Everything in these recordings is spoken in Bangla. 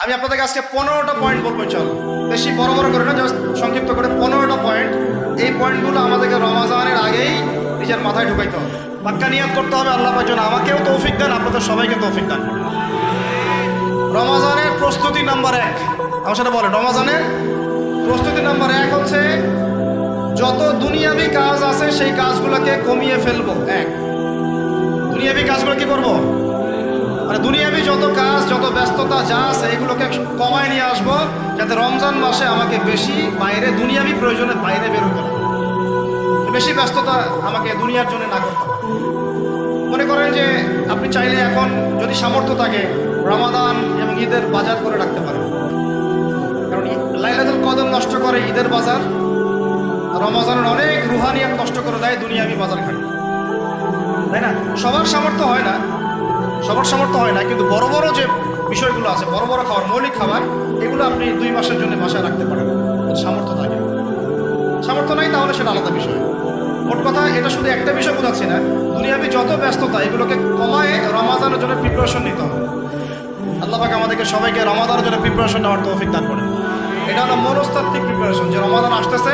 আমি আপনাদেরকে আজকে 15টা পয়েন্ট বলবো, চল বেশি বড় বড় করে না, জাস্ট সংক্ষিপ্ত করে 15টা পয়েন্ট। এই পয়েন্টগুলো আমাদেরকে রমাজানের আগেই নিজের মাথায় ঢুকাইতে হবে, পাক্কা নিয়াত করতে হবে। আল্লাহ পাক যেন আমাকেও তৌফিক দেন, আপনাদের সবাইকে তৌফিক দান করেন। রমাজানের প্রস্তুতি নাম্বার 1, আমার সাথে বলেন, রমাজানের প্রস্তুতি নাম্বার 1 হচ্ছে যত দুনিয়াবি কাজ আছে সেই কাজগুলোকে কমিয়ে ফেলবো। দুনিয়াবি কাজগুলো কি করবো? মানে দুনিয়াবি যত কাজ, যত ব্যস্ততা যা আছে এগুলোকে কমায় নিয়ে আসবো, যাতে রমজান মাসে আমাকে বেশি বাইরে দুনিয়াবি প্রয়োজনে বাইরে বের হতে না, বেশি ব্যস্ততা আমাকে দুনিয়ার জন্য না করতে হবে। মনে করেন যে আপনি চাইলে এখন যদি সামর্থ্য থাকে রমাদান এবং ঈদের বাজার করে রাখতে পারেন, কারণ লাইলাতুল কদর নষ্ট করে ঈদের বাজার, রমজানের অনেক রুহানিয়াত নষ্ট করে দেয় দুনিয়াবি বাজার ঘাটে, তাই না? সবার সামর্থ্য হয় না, কিন্তু বড় বড় যে বিষয়গুলো আছে, বড় বড় খাবার, মৌলিক খাবার, এগুলো আপনি 2 মাসের জন্য বাসায় রাখতে পারেন সামর্থ্য থাকে। সামর্থ্য নাই তাহলে সেটা আলাদা বিষয়। মোট কথা এটা শুধু একটা বিষয় বোঝাচ্ছি না, দুনিয়াবি যত ব্যস্ততা এগুলোকে কমায় রমাদানের জন্য প্রিপারেশন নিতে হবে। আল্লাহ পাক আমাদেরকে সবাইকে রমাদানের জন্য প্রিপারেশন নেওয়ার তৌফিক দান করেন। এটা হলো মনস্তাত্ত্বিক প্রিপারেশন, যে রমাদান আসতেছে,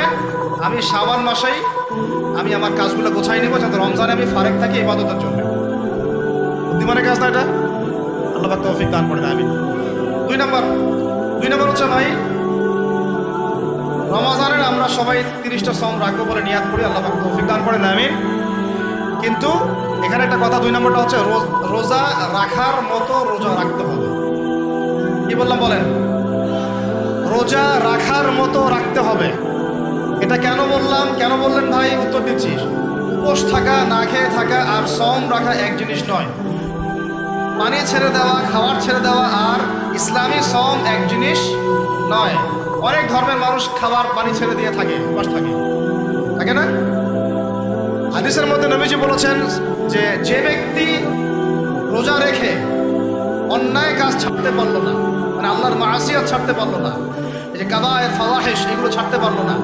আমি শাবান মাসেই আমি আমার কাজগুলো গোছাই নিব, যাতে রমজানে আমি ফারেক থাকি ইবাদতের জন্য। বুদ্ধিমানের কাজ না এটা, আল্লাহ পাক তৌফিক দান করেন। আমি 2 নম্বর হচ্ছে ভাই, রমাজানের আমরা সবাই 30টা সম রাখবো বলে নিয়াত করি, আল্লাহ পাক তৌফিক দান করেন। আমিন। কিন্তু এখানে একটা কথা, 2 নম্বরটা হচ্ছে রোজা রাখার মতো রোজা রাখতে হবে। কি বললাম বলেন? রোজা রাখার মতো রাখতে হবে। এটা কেন বললাম, কেন বললেন ভাই? উত্তর দিচ্ছি। উপোস থাকা, না খেয়ে থাকা আর সম রাখা এক জিনিস নয়। পানি ছেড়ে দেওয়া, খাবার ছেড়ে দেওয়া আর ইসলামী সম এক জিনিস নয়। অনেক ধর্মের মানুষ খাবার পানি ছেড়ে দিয়ে থাকে, উপোস থাকে না? হাদিসের মধ্যে নবীজি বলেছেন যে ব্যক্তি রোজা রেখে অন্যায় কাজ ছাড়তে পারলো না, মানে আল্লাহর মাসিয়াত ছাড়তে পারলো না, এই যে কাবায়ের ফাওয়াহিশ এগুলো ছাড়তে পারলো না,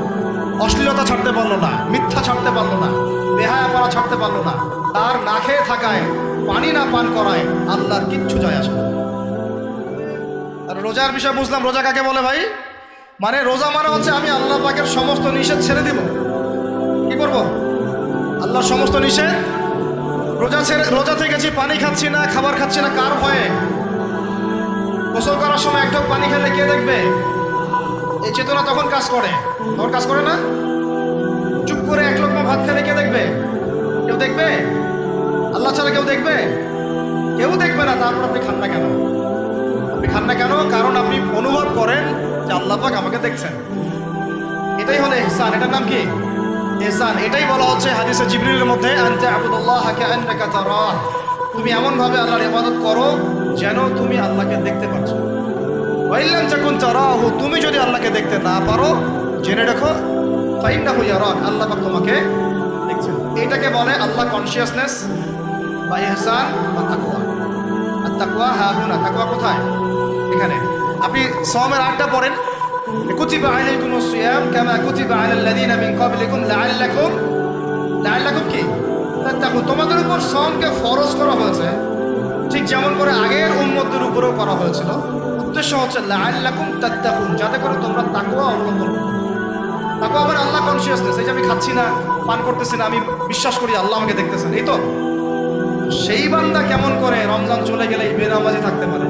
অশ্লীলতা ছাড়তে পারলো না, মিথ্যা ছাড়তে পারলো না, বেহায়াপনা ছাড়তে পারলো না, তার না খেয়ে থাকায়, পানি না পান করায় আল্লাহর কিচ্ছু যায় আসে না। আর রোজার বিষয় বুঝলাম। রোজা কাকে বলে ভাই? মানে রোজা মানে হচ্ছে আমি আল্লাহ পাকের সমস্ত নিষেধ ছেড়ে দিব। কি করব? আল্লাহর সমস্ত নিষেধ। রোজা থেকেছি, পানি খাচ্ছি না, খাবার খাচ্ছি না, কার ভয়ে? গোসল করার সময় এক ঢোক পানি খেলে কে দেখবে? এই চেতনা তখন কাজ করে না? চুপ করে এক লোকমা ভাত খেলে কে দেখবে? কেউ দেখবে? আল্লাহ ছাড়া কেউ দেখবে? কেউ দেখবে না। তারপর আপনি খান না কেন? কারণ আপনি অনুভব করেন যে আল্লাহ পাক আমাকে দেখছেন। এটাই হলো ইহসান। এটার নাম কি? ইহসান। এটাই বলা হচ্ছে হাদিসে জিবরিলের মধ্যে, আনতা আবুদুল্লাহ কাআন্নাকা তারাহ। তুমি এমন ভাবে আল্লাহর ইবাদত করো যেন তুমি আল্লাহকে দেখতে পাচ্ছ। ওয়া ইল্লাম তাকুন তারাহু, তুমি যদি আল্লাহকে দেখতে না পারো, জেনে রাখো ফাইন্নাহু ইয়ারাক, আল্লাহ পাক তোমাকে দেখছেন। এটাকে বলে আল্লাহ কনসিয়াসনেস বা ইহসান বা তাকওয়া। আর তাকওয়া হাহুনা, তাকওয়া কোথায়? এখানে। আপনি সওমের 8টা পড়েন, কুতিবা আলাইকুমুস সিয়াম কামা কুতিবা আলাল লাযিনা মিন ক্বাবলিকুম লাআল্লাকুম কি তাত্তাকুন। তোমাদের উপর সওমকে ফরজ করা হয়েছে ঠিক যেমন করে আগের উম্মতদের উপরেও করা হয়েছিল। উদ্দেশ্য হচ্ছে লাআল্লাকুম তাত্তাকুন, যাতে করে তোমরা তাকওয়া অবলম্বন করো। তাকওয়া মানে আল্লাহ কনসিয়াসনেস। এই যে আমি খাচ্ছি না, পান করতেছি না, আমি বিশ্বাস করি আল্লাহ আমাকে দেখতেছেন, এই তো। সেই বান্দা কেমন করে রমজান চলে গেলে বেনামাজি থাকতে পারে?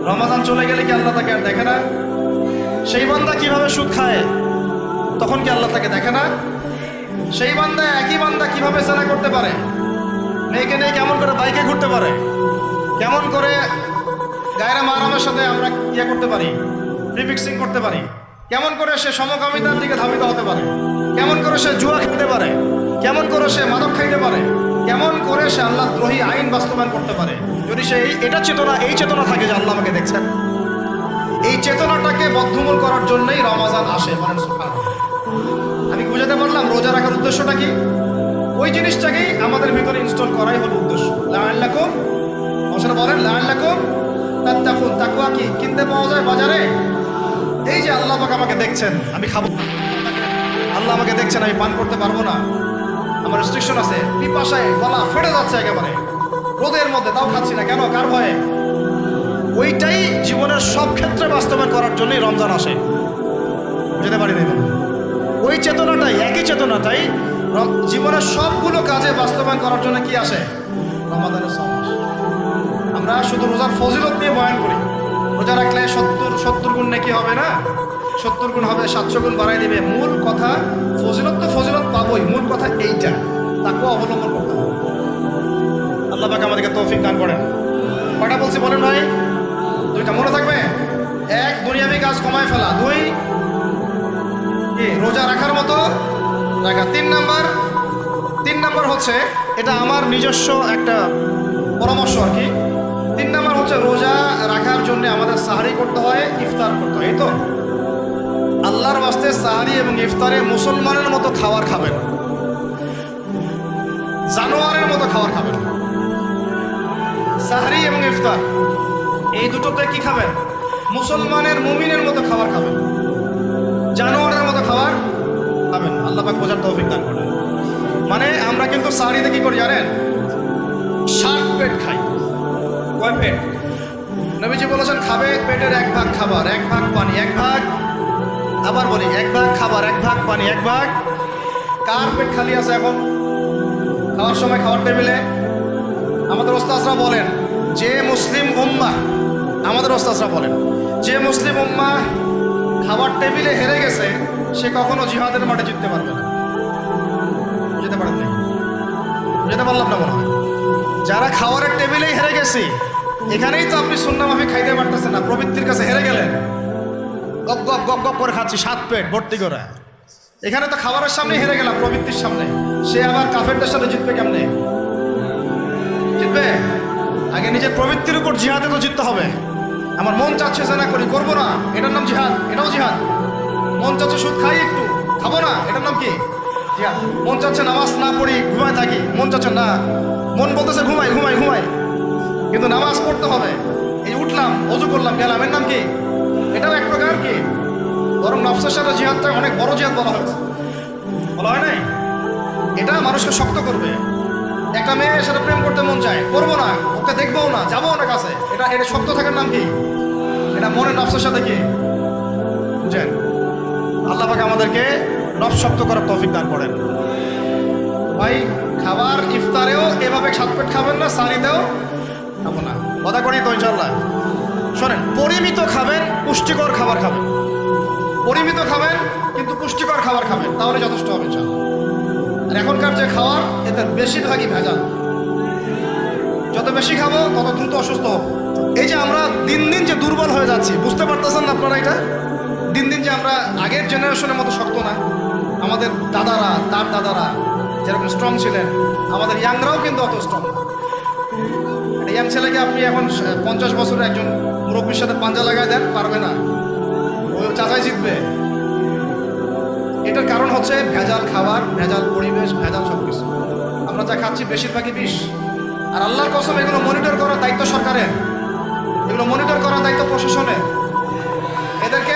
রমজান চলে গেলে কি আল্লাহ তাকে আর দেখে না? সেই বান্দা কিভাবে সুদ খায়, তখন কি আল্লাহ তাকে দেখে না? সেই বান্দা, একই বান্দা কিভাবে জেনা করতে পারে? মেয়েকে নিয়ে কেমন করে বাইকে ঘুরতে পারে? কেমন করে গায়রা মাহরামের সাথে আমরা ইয়ে করতে পারি, প্রিফিক্সিং করতে পারি? কেমন করে সে সমকামিতার দিকে ধাবিত হতে পারে? কেমন করে সে জুয়া খেলতে পারে? কেমন করে সে মাদক খাইতে পারে? কেমন করে সে আল্লাহ দ্রোহী আইন বাস্তবায়ন করতে পারে? যদি সে এই চেতনা থাকে যে আল্লাহ আমাকে দেখছেন, এই চেতনাটাকে বদ্ধমূল করার জন্যই রমাজান আসে। মানে আমি বুঝাতে পারলাম রোজা রাখার উদ্দেশ্যটা কি? ওই জিনিসটাকেই আমাদের ভিতরে ইনস্টল করাই হলো উদ্দেশ্য। লাআল্লাকুম, সেটা বলেন লাআল্লাকুম তাত্তাকুন। তাকওয়া কি কিনতে পাওয়া যায় বাজারে? এই যে আল্লাহ পাক আমাকে দেখছেন, আমি খাবো, আল্লাহ আমাকে দেখছেন, আমি পান করতে পারবো না, আমার রেস্ট্রিকশন আছে, পিপাসায় গলা ফেটে যাচ্ছে একেবারে রোদের মধ্যে, তাও খাচ্ছি না কেন? কার ভয়ে? ওইটাই জীবনের সব ক্ষেত্রে বাস্তবায়ন করার জন্যই রমজান আসে। বুঝতে পারি নাই? ওই চেতনাটাই, একই চেতনাটাই জীবনের সবগুলো কাজে বাস্তবায়ন করার জন্য কি আসে? রমাদানের সমাস। আমরা শুধু রোজার ফজিলত নিয়ে বয়ান করি, রোজা রাখলে 70 গুণ নাকি হবে না, 70 গুণ হবে, 700 গুণ বাড়াই দেবে। মূল কথা ফজিলত তো ফজিলত পাবোই, মূল কথা এইটা, তাকেও অবলম্বন করতে হবে। আল্লাহ পাক আমাদেরকে তৌফিক দান করেন। কটা বলছি বলেন ভাই? 2টা মনে থাকবে। 1, দুনিয়াবি কাজ কমায় ফেলা। 2, কি রোজা রাখার মতো রাখা। 3 নাম্বার হচ্ছে, এটা আমার নিজস্ব একটা পরামর্শ আর কি। 3 নাম্বার হচ্ছে রোজা রাখার জন্য আমাদের সাহারি করতে হয়, ইফতার করতে হয়। এই তো আল্লাহর বাস্তে সাহারি এবং ইফতারে মুসলমানের মতো খাবার খাবেন, জানোয়ারের মতো খাবার খাবেন। সাহারি এবং ইফতার এই দুটোতে কি খাবেন? মুসলমানের, মুমিনের মতো খাবার খাবেন, জানোয়ারের মতো খাবার খাবেন। আল্লাহ পাক বোঝার তৌফিক দান করেন। মানে আমরা কিন্তু সাহারিতে কি করি জানেন? 7 পেট খাই। কয় পেট? নবীজি বলেছেন খাবে পেটের 1 ভাগ খাবার, 1 ভাগ পানি, 1 ভাগ, আবার বলি 1 ভাগ খাবার, 1 ভাগ পানি, 1 ভাগ। কার পেট খালি আছে এখন খাওয়ার সময়? খাওয়ার টেবিলে আমাদের ওস্তাদরা বলেন যে মুসলিম উম্মাহ, আমাদের ওস্তাদরা বলেন যে মুসলিম উম্মাহ খাবার টেবিলে হেরে গেছে, সে কখনো জিহাদের মাঠে জিততে পারবে না। যেতে পারেন না? যেতে পারলাম না মনে হয়। যারা খাওয়ারের টেবিলেই হেরে গেছে, এখানেই তো আপনি সুন্নাহ মাফিক খাইতে পারতেছেন না, প্রবৃত্তির কাছে হেরে গেলেন। গপ গপ গপ গপ করে খাচ্ছি 7 পেট ভর্তি করে। এখানে তো খাবারের সামনে হেরে গেলাম, প্রবৃত্তির সামনে। সে আবার কাফেরদের সাথে জিতবে কেমনে? জিতবে আগে নিজের প্রবৃত্তির উপর জিহাদে তো জিততে হবে। আমার মন চাচ্ছে যে না করি, করবো না, এটার নাম জিহাদ, এটাও জিহাদ। মন চাচ্ছে সুদ খাই একটু, খাবো না, এটার নাম কি? জিহাদ। মন চাচ্ছে নামাজ না পড়ি, ঘুমায় থাকি, মন চাচ্ছে না, মন বলতেছে ঘুমাই ঘুমাই ঘুমাই, কিন্তু নামাজ পড়তে হবে। এই উঠলাম, অজু করলাম, গেলাম, এর নাম কি? এটাও এক প্রকার কি? বরং নফসের সাথে জিহাদটা অনেক বড় জিহাদ বলা হয়েছে, বলা হয় নাই? এটা মানুষকে শক্ত করবে। একটা মেয়ের সাথে প্রেম করতে মন চায়, করবো না, ওকে দেখবো না, যাবো না কাছে, এটা শক্ত থাকার নাম কি? এটা মনে নফসের সাথে কি বুঝেন? আল্লাহ পাক আমাদেরকে নফস শক্ত করার তৌফিক দান করেন। ভাই খাবার ইফতারেও এভাবে 7 পেট খাবেন না, সারিতেও খাবো না, কথা করি তো ইনশাল্লাহ। শোনেন, পরিমিত খাবেন, পুষ্টিকর খাবার খাবেন, পরিমিত খাবেন কিন্তু পুষ্টিকর খাবার খাবেন, তাহলে যথেষ্ট হবে ইনশাল্লাহ। আর এখনকার যে খাবার, এতে বেশিরভাগই ভেজাল। যত বেশি খাবো তত দ্রুত অসুস্থ হবো। এই যে আমরা দিন দিন যে দুর্বল হয়ে যাচ্ছি, বুঝতে পারতেছেন না আপনারা? এটা দিন দিন যে আমরা আগের জেনারেশনের মতো শক্ত না। আমাদের দাদারা, তার দাদারা যেরকম স্ট্রং ছিলেন, আমাদের ইয়াংরাও কিন্তু অত স্ট্রং। ইয়াং ছেলেকে আপনি এখন 50 বছরের একজন মুরব্বীর সাথে পাঞ্জা লাগায় দেন, পারবে না, ওই চাচাই জিতবে। এটার কারণ হচ্ছে ভেজাল খাবার, ভেজাল পরিবেশ, ভেজাল সব কিছু। আমরা যা খাচ্ছি বেশিরভাগই বিষ। আর আল্লাহর কসম, এগুলো মনিটর করার দায়িত্ব সরকারের, এগুলো মনিটর করার দায়িত্ব প্রশাসনের। এদেরকে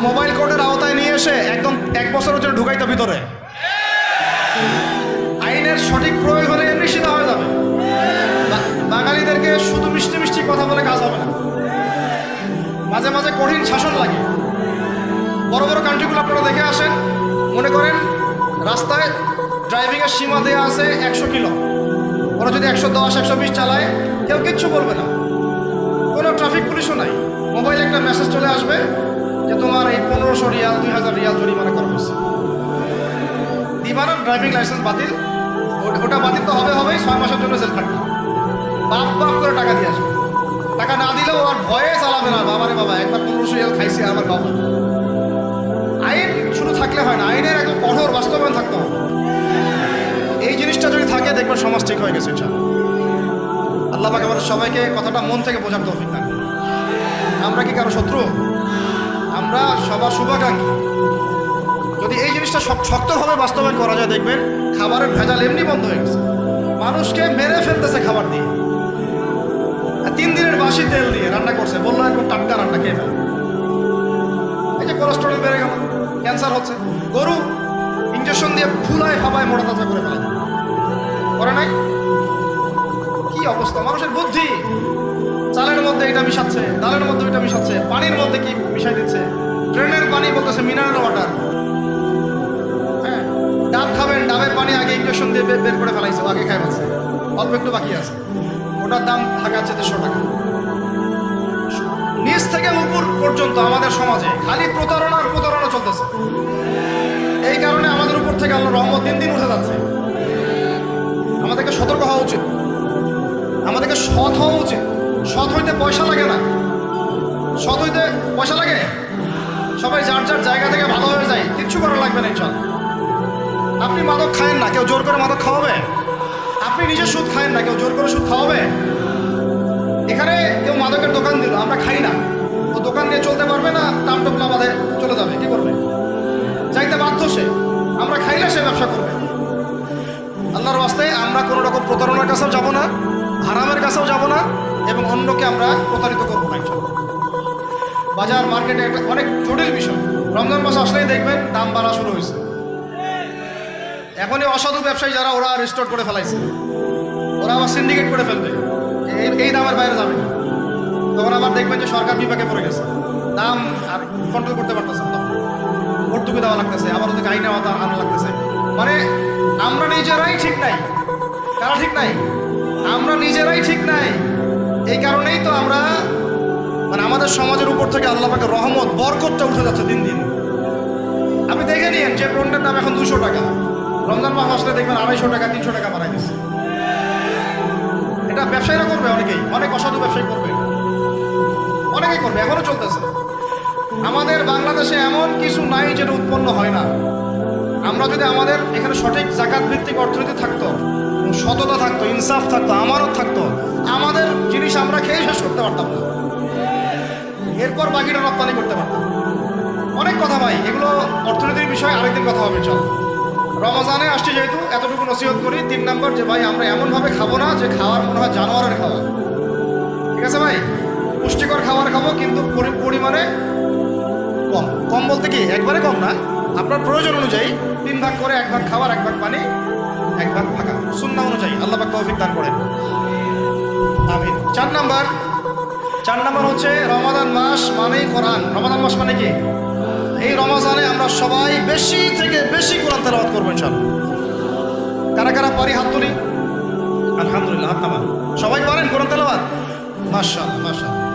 মোবাইল কোর্টের আওতায় নিয়ে এসে একদম 1 বছরের জন্য ঢুকাইতে ভিতরে। আইনের সঠিক প্রয়োগ হলে এমনি সিধা হয়ে যাবে। বাঙালিদেরকে শুধু মিষ্টি মিষ্টি কথা বলে কাজ হবে না, মাঝে মাঝে কঠিন শাসন লাগে। বড় বড় কান্ট্রিগুলো আপনারা দেখে আসেন, মনে করেন রাস্তায় ড্রাইভিংয়ের সীমা দেওয়া আছে 100 কিলো, ওরা যদি 110 120 চালায় কেউ কিচ্ছু বলবে না, কোনো ট্রাফিক পুলিশও নাই। মোবাইলে একটা মেসেজ চলে আসবে যে তোমার এই 1500 রিয়াল 2000 রিয়াল জরিমানা করা হয়েছে। দিবানা ড্রাইভিং লাইসেন্স বাতিল, ওটা বাতিল তো হবেই, 6 মাসের জন্য জেল খাটবে। বাপ বাপ করে টাকা দিয়ে আসবে, টাকা না দিলেও আর ভয়ে চালাবে না। বাবারে বাবা, একবার 1500 রিয়াল খাইছে, আবার খাওয়া। আইন শুধু থাকলে হয় না, আইনের একদম কঠোর বাস্তবায়ন থাকতে হবে। এই জিনিসটা যদি থাকে, দেখবেন সমাজ ঠিক হয়ে গেছে। আল্লাহ পাক আমাদের সবাইকে কথাটা মন থেকে বোঝার তৌফিক দান করেন। আমরা কি কারো শত্রু? আমরা সবার শুভাকাঙ্ক্ষী। যদি এই জিনিসটা শক্তভাবে বাস্তবায়ন করা যায়, দেখবেন খাবারের ভেজাল এমনি বন্ধ হয়ে গেছে। মানুষকে মেরে ফেলতেছে খাবার দিয়ে, 3 দিনের বাসি তেল দিয়ে রান্না করছে, বললো একদম টাটকা রান্না খেয়ে ফেল। এই যে কোলেস্টেরল বেড়ে গেল, ক্যান্সার হচ্ছে। গরু ইঞ্জেকশন দিয়ে ফুলায় ফাবায় মোটা তাজা করে ফেলে করে নাই? কি অবস্থা মানুষের বুদ্ধি! চালের মধ্যে এটা মিশাচ্ছে, ডালের মধ্যে ওইটা মিশাচ্ছে, পানির মধ্যে কি মিশাই দিচ্ছে, ট্রেনের পানি বলতেছে মিনারেল ওয়াটার। হ্যাঁ, ডাব খাবেন, ডাবের পানি আগে ইনজেকশন দিয়ে বের করে ফেলাইছে, আগে খাই ফেলছে, অল্প একটু বাকি আছে, ওটার দাম থাকাচ্ছে 150 টাকা। নিচ থেকে উপর পর্যন্ত আমাদের সমাজে খালি প্রতারণা আর প্রতারণা চলতেছে। এই কারণে আমাদের উপর থেকে আল্লাহর রহমত দিন দিন উঠে যাচ্ছে। আমাদেরকে সতর্ক হওয়া উচিত, আমাদেরকে সৎ হওয়া উচিত। সৎ হইতে পয়সা লাগে না, সৎ হইতে পয়সা লাগে। সবাই যার যার জায়গা থেকে ভালো হয়ে যায়, কিচ্ছু করা লাগবে না ইনশাআল্লাহ। আপনি মাদক খায়েন না, কেউ জোর করে মাদক খাওয়াবে? আপনি নিজে সুদ খায়েন না, কেউ জোর করে সুদ খাওয়াবে? এখানে কেউ মাদকের দোকান দিল, আমরা খাই না, ও দোকান দিয়ে চলতে পারবে না, টাম টোপলা বাঁধে চলে যাবে, কি করবে? চাইতে বাধ্য সে, আমরা খাইলে সে ব্যবসা করবে। আল্লাহর রাস্তায় আমরা কোনো রকম প্রতারণার কাছেও যাব না, হারামের কাছেও যাব না, এবং অন্যকে আমরা প্রতারিত করবো না। বাজার মার্কেটে একটা অনেক জটিল বিষয়। রমজান মাস আসলেই দেখবেন দাম বাড়া শুরু হয়েছে। এখনই অসাধু ব্যবসায়ী যারা, ওরা রিস্টোর করে ফেলাইছে, ওরা আবার সিন্ডিকেট করে ফেলবে, এই দামের বাইরে যাবে না। তখন আবার দেখবেন যে সরকার বিপাকে পড়ে গেছে, দাম আর কন্ট্রোল করতে পারতেছে না, ভর্তুকি দেওয়া লাগতেছে, আবার ওদেরকে আইনে আনা লাগতেছে। মানে আমরা নিজেরাই ঠিক নাই। কারা ঠিক নাই? আমরা নিজেরাই ঠিক নাই। এই কারণেই তো আমরা, মানে আমাদের সমাজের উপর থেকে আল্লাহ পাকের রহমত, বরকতটা উঠে যাচ্ছে দিন দিন। আপনি দেখে নিন যে পণ্যের দাম এখন 200 টাকা, রমজান মাস আসলে দেখবেন 250 টাকা 300 টাকা বাড়াই দিচ্ছে। এটা ব্যবসায়ীরা করবে, অনেকেই, অনেক অসাধু ব্যবসায়ী করবে, অনেকেই করবে, এখনো চলতেছে। আমাদের বাংলাদেশে এমন কিছু নাই যেটা উৎপন্ন হয় না। আমরা যদি আমাদের এখানে সঠিক জাকাত ভিত্তিক অর্থনীতি থাকতো, সততা থাকতো, ইনসাফ থাকতো, আমানত থাকতো, আমাদের জিনিস আমরা খেয়ে শেষ করতে পারতাম না, এরপর বাকিটা রপ্তানি করতে পারতাম। অনেক কথা ভাই, এগুলো অর্থনীতির বিষয়, আরেকদিন কথা হবে। চল, রমজানে আসছে যেহেতু এতটুকু নসিহত করি। 3 নম্বর, যে ভাই আমরা এমনভাবে খাবো না যে খাওয়ার মনে হয় জানোয়ারের খাওয়া। ঠিক আছে ভাই, পুষ্টিকর খাবার খাবো, কিন্তু পরিমাণে কম। কম বলতে কি একবারে কম না, আপনার প্রয়োজন অনুযায়ী 3 ভাগ করে, 1 ভাগ খাবার, 1 ভাগ পানি, 1 ভাগ থাকা, সুন্নাহ অনুযায়ী। আল্লাহ পাক তৌফিক দান করেন, আমিন। 4 নম্বর হচ্ছে রমাদান মাস মানেই কোরআন। রমাদান মাস মানে কি? এই রমজানে আমরা সবাই বেশি থেকে বেশি কোরআন তেলাওয়াত করবো ইনশাআল্লাহ। কারা কারা পারি হাত তুলি? আলহামদুলিল্লাহ, হাত নামান। সবাই পারেন কোরআন তেলাওয়াত? মাশাআল্লাহ, মাশাআল্লাহ।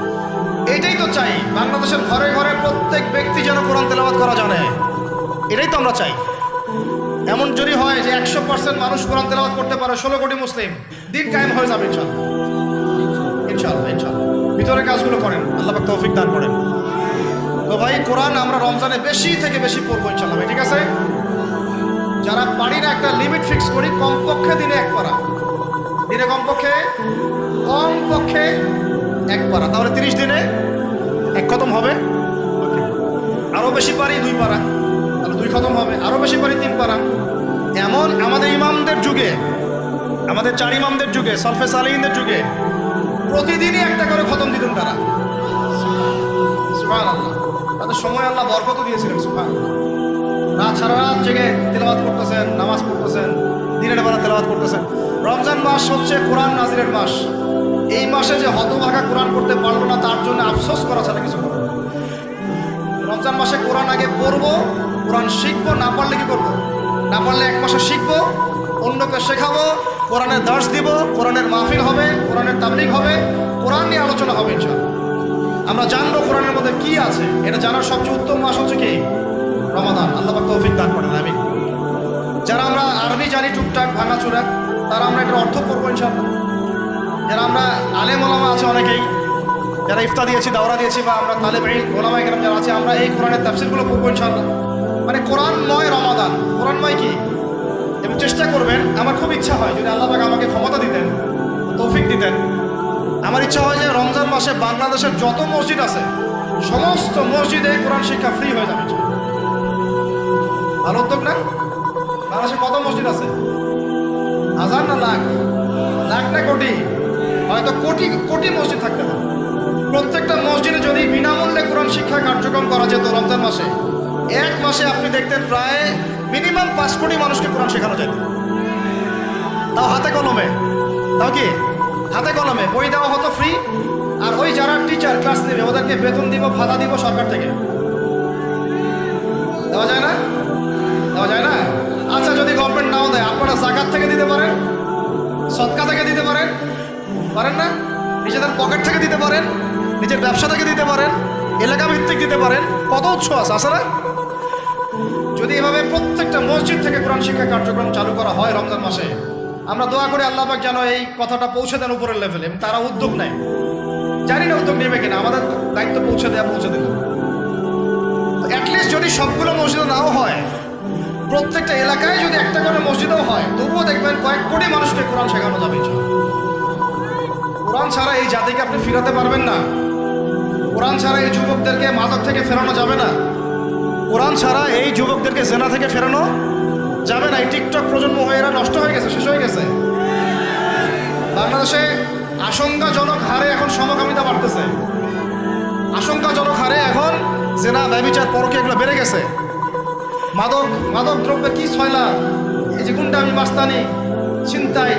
এইটাই তো চাই, বাংলাদেশের ঘরে ঘরে প্রত্যেক ব্যক্তি যেন কোরআন তেলাওয়াত করা জানে, এটাই তো আমরা চাই। এমন যদি হয় যে 100% মানুষ কোরআন তেলাওয়াত করতে পারে, 16 কোটি মুসলিম, দিন কায়েম হয়ে যাবে ইনশাআল্লাহ, ইনশাআল্লাহ, ইনশাআল্লাহ। ভিতরে কাজগুলো করেন, আল্লাহ পাক তৌফিক দান করেন। তো ভাই, কোরআন আমরা রমজানে বেশি থেকে বেশি পড়বো ইনশাআল্লাহ ভাই, ঠিক আছে? যারা পারি না, একটা লিমিট ফিক্স করি, কমপক্ষে দিনে 1 পারা, দিনে কমপক্ষে 1 পারা, তাহলে 30 দিনে 1 খতম হবে। আরো বেশি পারি 2 পারা, তাহলে 2 খতম হবে। আরো বেশি পারি 3 পারা। এমন আমাদের ইমামদের যুগে, আমাদের 4 ইমামদের যুগে, সলফে সালিহিনদের যুগে প্রতিদিনই 1টা করে খতম দিতেন তারা। সুবহানাল্লাহ, তাদের সময় আল্লাহ বরকত দিয়েছিলেন। সুবহানাল্লাহ, রাত সারা রাত জেগে তেলাওয়াত করতেছেন, নামাজ পড়তেছেন, দিনের বেলা তেলাওয়াত করতেছেন। রমজান মাস হচ্ছে কোরআন নাজিরের মাস। এই মাসে যে হতভাগা কোরআন পড়তে পারলো না, তার জন্য আফসোস করা ছাড়া কিছু করবো। রমজান মাসে কোরআন আগে পড়বো, কোরআন শিখবো, না পারলে কি করবো? না পারলে 1 মাসে শিখবো, অন্যকে শেখাবো, কোরআনের দার্স দিব, কোরআনের মাহফিল হবে, কোরআনের তাবলীগ হবে, কোরআন নিয়ে আলোচনা হবে ইনশাআল্লাহ। আমরা জানবো কোরআনের মধ্যে কি আছে। এটা জানার সবচেয়ে উত্তম মাস হচ্ছে কি? রমাদান। আল্লাহ পাক তৌফিক দান করেন, আমিন। যারা আমরা আরবি জানি টুকটাক ভাঙাচোরা, তারা আমরা এটার অর্থ করবো ইনশাআল্লাহ। যারা আমরা আলেম ওলামা আছে অনেকেই, যারা ইফতা দিয়েছি, দাওরা দিয়েছি, বা আমরা তালেব ইলম ওলামা ইকরাম যারা আছে, আমরা এই কোরআনের তাফসীরগুলো পড়বো ইনশাআল্লাহ। মানে কোরআনময় রমাদান। কোরআনময় কি? এবং চেষ্টা করবেন, আমার খুব ইচ্ছা হয় যদি আল্লাহ পাক আমাকে ক্ষমতা দিতেন, তৌফিক দিতেন, আমার ইচ্ছা হয় যে রমজান মাসে বাংলাদেশের যত মসজিদ আছে সমস্ত মসজিদে কোরআন শিক্ষা ফ্রি হয়ে যাবে। ভালো উদ্যোগ না? বাংলাদেশে কত মসজিদ আছে? 1000 না লাখ? লাখ না কোটি? হয়তো কোটি কোটি মসজিদ থাকতে হবে। প্রত্যেকটা মসজিদে যদি বিনামূল্যে কোরআন শিক্ষা কার্যক্রম করা যেত রমজান মাসে, 1 মাসে আপনি দেখতেন প্রায় মিনিমাম 5 কোটি মানুষকে কোরআন শেখানো যেত। তাও হাতে কলমে। তাও কি? হাতে কলমে। বই দেওয়া হতো ফ্রি, আর ওই যারা টিচার ক্লাস নেবে ওদেরকে বেতন দিব, ভাতা দিব সরকার থেকে। দেওয়া যায় না? দেওয়া যায় না? আচ্ছা, যদি গভর্নমেন্ট নাও দেয়, আপনারা জাকাত থেকে দিতে পারেন, সদকা থেকে দিতে পারেন, পারেন না? নিজেদের পকেট থেকে দিতে পারেন, নিজের ব্যবসা থেকে দিতে পারেন, এলাকা ভিত্তিক দিতে পারেন। কত উৎস আছে না? যদি এভাবে প্রত্যেকটা মসজিদ থেকে কোরআন শিক্ষা কার্যক্রম চালু করা হয় রমজান মাসে, আমরা দোয়া করি আল্লাহ পাক যেন এই কথাটা পৌঁছে দেন উপরের লেভেলে, এবং তারা উদ্যোগ নেয়। জানি না উদ্যোগ নেবে কিনা, আমাদের দায়িত্ব পৌঁছে দিল। অ্যাটলিস্ট যদি সবগুলো মসজিদও নাও হয়, প্রত্যেকটা এলাকায় যদি একটা করে মসজিদও হয়, তবুও দেখবেন কয়েক কোটি মানুষকে কোরআন শেখানো যাবে। কোরআন ছাড়া এই জাতিকে আপনি ফিরাতে পারবেন না। কোরআন ছাড়া এই যুবকদেরকে মাদক থেকে ফেরানো যাবে না। কোরআন ছাড়া এই যুবকদেরকে জেনা থেকে ফেরানো যাবে না। এই টিকটক প্রজন্ম হয়ে এরা নষ্ট হয়ে গেছে, শেষ হয়ে গেছে। বাংলাদেশে আশঙ্কাজনক হারে এখন সমকামিতা বাড়তেছে। আশঙ্কাজনক হারে এখন জেনা, ব্যভিচার, পরকীয়া এগুলো বেড়ে গেছে। মাদক দ্রব্যের কি ছয়লা, এই যে গুন্ডামি, মাস্তানি, ছিনতাই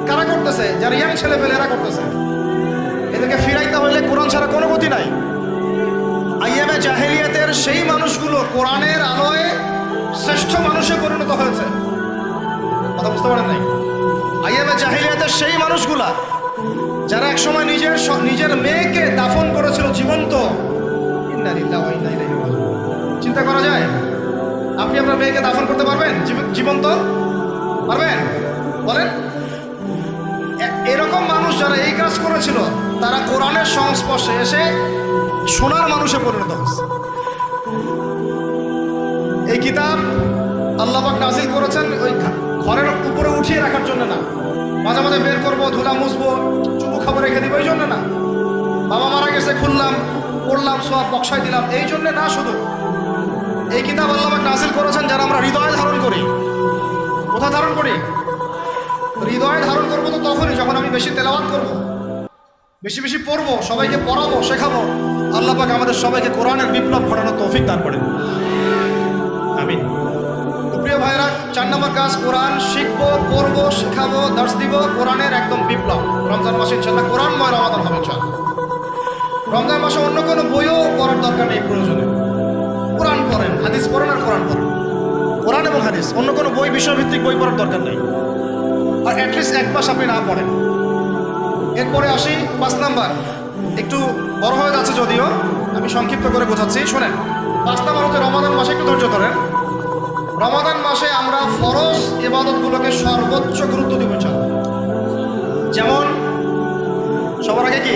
কারা করতেছে? যারা ইয়াং ছেলে পেলে এরা করতেছে। এদেরকে ফিরাইতে হইলে কোরআন ছাড়া কোনো গতি নাই। আইয়ামে জাহেলিয়াতের সেই মানুষগুলো কোরআনের আলোয় শ্রেষ্ঠ মানুষে পরিণত হয়েছে। কথা বুঝতে পারেন নাই? আইয়ামে জাহেলিয়াতের সেই মানুষগুলা যারা একসময় নিজের মেয়েকে দাফন করেছিল জীবন্ত। চিন্তা করা যায়? আপনি আপনার মেয়েকে দাফন করতে পারবেন জীবন্ত? পারবেন? বলেন। এরকম মানুষ যারা এই কাজ করেছিল, তারা কোরআনের সংস্পর্শে এসে সোনার মানুষে পরিণত হয়েছে। এই কিতাব আল্লাহ পাক নাজিল করেছেন ওই ঘরের উপরে উঠিয়ে রাখার জন্য না, মাঝে মাঝে বের করবো, ধুলা মুছবো, চুপু খাবার রেখে দিব, এই জন্য না। বাবা মারা গেছে, খুললাম, পড়লাম, সব বক্সায় দিলাম, এই জন্যে না। শুধু এই কিতাব আল্লাহ পাক নাজিল করেছেন যারা আমরা হৃদয়ে ধারণ করি। কোথায় ধারণ করি? হৃদয়ে ধারণ করবো তো তখনই যখন আমি বেশি তেলাওয়াত করবো, বেশি বেশি পড়বো, সবাইকে পড়াবো, শেখাবো। আল্লাহ পাক আমাদের সবাইকে কোরআনের বিপ্লব ঘটানোর তৌফিক দান করেন। আমিন। তো প্রিয় ভাইরা, 4 নম্বর কাজ, কোরআন শিখবো, পড়বো, শেখাবো, দার্স দিব। কোরআনের একদম বিপ্লব। রমজান মাসে ইনশাআল্লাহ কোরআনময় রমাদান হবে ইনশাআল্লাহ। রমজান মাসে অন্য কোনো বইও পড়ার দরকার নেই প্রয়োজনে। কোরআন পড়েন, হাদিস পড়েন আর কোরআন পড়েন। কোরআন এবং হাদিস, অন্য কোনো বই, বিষয়ভিত্তিক বই পড়ার দরকার নেই। আর অ্যাটলিস্ট এক মাস আপনি না পড়েন। এরপরে আসি 5 নাম্বার। একটু বড় হয়ে যাচ্ছে যদিও, আমি সংক্ষিপ্ত করে বোঝাচ্ছি, শোনেন। 5 নাম্বার হচ্ছে রমাদান মাসে, একটু ধৈর্য ধরেন। রমাদান মাসে আমরা ফরজ ইবাদতগুলোকে সর্বোচ্চ গুরুত্ব দিব। যেমন সবার আগে কি?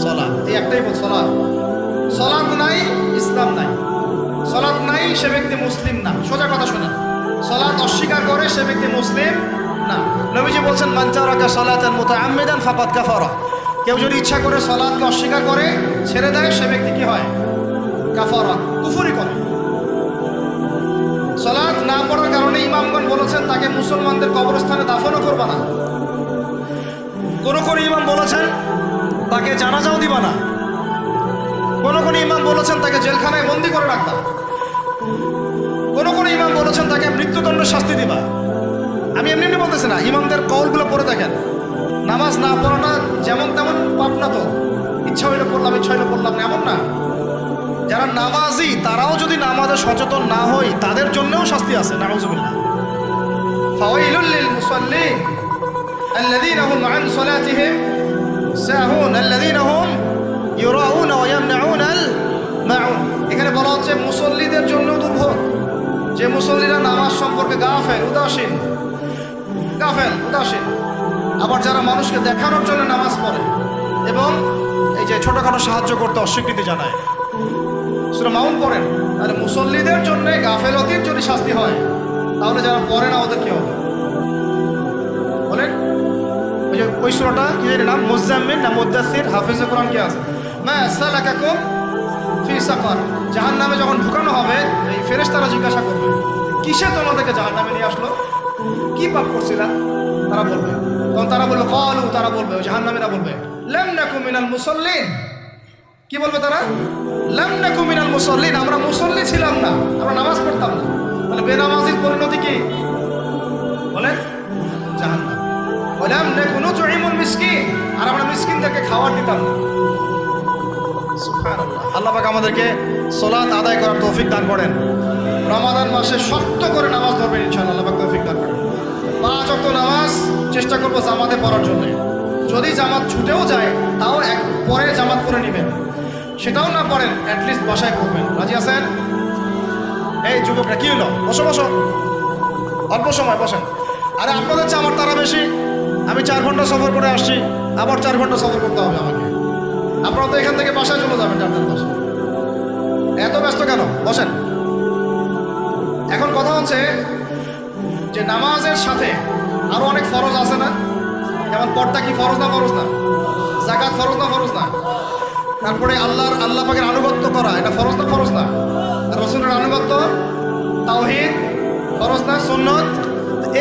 সালাত। এই একটাই বল, সালাত। সালাত নাই, ইসলাম নাই। সালাত নাই, সে ব্যক্তি মুসলিম না। সোজা কথা শোনেন, সালাত অস্বীকার করে সে ব্যক্তি মুসলিম না। নবীজি বলছেন, মান তারাকা সালাতান মুতাআম্মিদান ফাকাদ কাফারা। কেউ যদি ইচ্ছা করে সালাতকে অস্বীকার করে, ছেড়ে দেয়, সে ব্যক্তি কি হয়? কাফারা, কুফরি করে। সালাত না পড়ার কারণে ইমামগণ বলেছেন তাকে মুসলমানদের কবরস্থানে দাফনও করবা না। কোন কোন ইমাম বলেছেন তাকে জানাজাও দিবা না। কোন কোন ইমাম বলেছেন তাকে জেলখানায় বন্দি করে রাখবা। কোন কোন ইমাম বলেছেন তাকে মৃত্যুদণ্ডের শাস্তি দিবা। আমি এমনি বলতেছি না, ইমামদের কওলগুলো পড়ে দেখেন। নামাজ না পড়াটা যেমন তেমন পাপ না তো, ইচ্ছা হইলে পড়লাম, ইচ্ছা হইলে পড়লাম না, এমন না। যারা নামাজি তারাও যদি নামাজে সচেতন না হয়, তাদের জন্যও শাস্তি আছে। নাউযুবিল্লাহ। ফাওয়াইলুল লিল মুসাল্লিন আল্লাযীনা হুম আন সালাতিহিম সাহুন আল্লাযীনা হুম ইউরাউনা ওয়া ইয়ামনাউনাল মাউন। এখানে বলা হচ্ছে মুসল্লিদের জন্য দুর্ভোগ, যে মুসল্লিরা নামাজ সম্পর্কে গাফেল, উদাসীন। আবার যারা মানুষকে দেখানোর জন্য নামাজ পড়ে এবং এই যে ছোটখাটো সাহায্য করতে অস্বীকৃতি জানায়, সূরা মাউন পড়েন। তাহলে মুসল্লিদের জন্য গাফেলতির যদি শাস্তি হয়, তাহলে যারা পড়ে না ওদের কি হবে বলেন? ওই যে ওই সূরাটা কি এর নাম? মুজাম্মিল না মুদাসসির? হাফেজে কোরআন কি আছে? মা সালাকাকুম ফি সাকার। জাহান্নামে যখন ঢুকানো হবে, এই ফেরেশতারা জিজ্ঞাসা করবে, কিসে তোমাদেরকে জাহান্নামে নিয়ে আসলো? কি পাপ করছিলা? তারা বলবে, তখন তারা বলবে ক্বালু, তারা বলবে, ওই জাহান্নামীরা বলবে, লাম নাকু মিনাল মুসাল্লিন। কি বলবে তারা? লাম নাকু মিনাল মুসাল্লিন, আমরা মুসল্লি ছিলাম না, আমরা নামাজ পড়তাম না। তাহলে বেনামাজির পরিণতি কি বলেন? জাহান্নাম। ওয়া লাম নাকু নুতঈমুল মিসকিন, আর আমরা মিসকিনদেরকে খাবার দিতাম না। সুবহানাল্লাহ। আল্লাহ পাক আমাদেরকে সালাত আদায় করার তৌফিক দান করেন। রমাদান মাসে শক্ত করে নামাজ ধরবেন ইনশাআল্লাহ, আল্লাহ পাক তৌফিক দান করেন। 5 ওয়াক্ত নামাজ চেষ্টা করবো জামাতে পড়ার জন্য। যদি জামাত ছুটেও যায় তাও পরে জামাত করে নেবেন, সেটাও না পড়েন অ্যাটলিস্ট বাসায় পড়বেন। রাজি আছেন? এই যুবকরা কি হলো, বসো বসো, অল্প সময় বসেন। আরে আপনাদের চেয়ে আমার তারা বেশি, আমি 4 ঘন্টা সফর করে আসছি, আবার 4 ঘন্টা সফর করতে হবে আমাকে। আপনারা তো এখান থেকে বাসায় চলে যাবেন 4-10 এত ব্যস্ত কেন? বসেন। এখন কথা হচ্ছে যে নামাজের সাথে আরো অনেক ফরজ আছে না? যেমন পর্দা কি ফরজ না? ফরজ না? যাকাত ফরজ না? ফরজ না? তারপরে আল্লাহ পাকের আনুগত্য করা, এটা ফরজ না? ফরজ না? রাসূলের আনুগত্য, তাওহীদ ফরজ না? সুন্নত?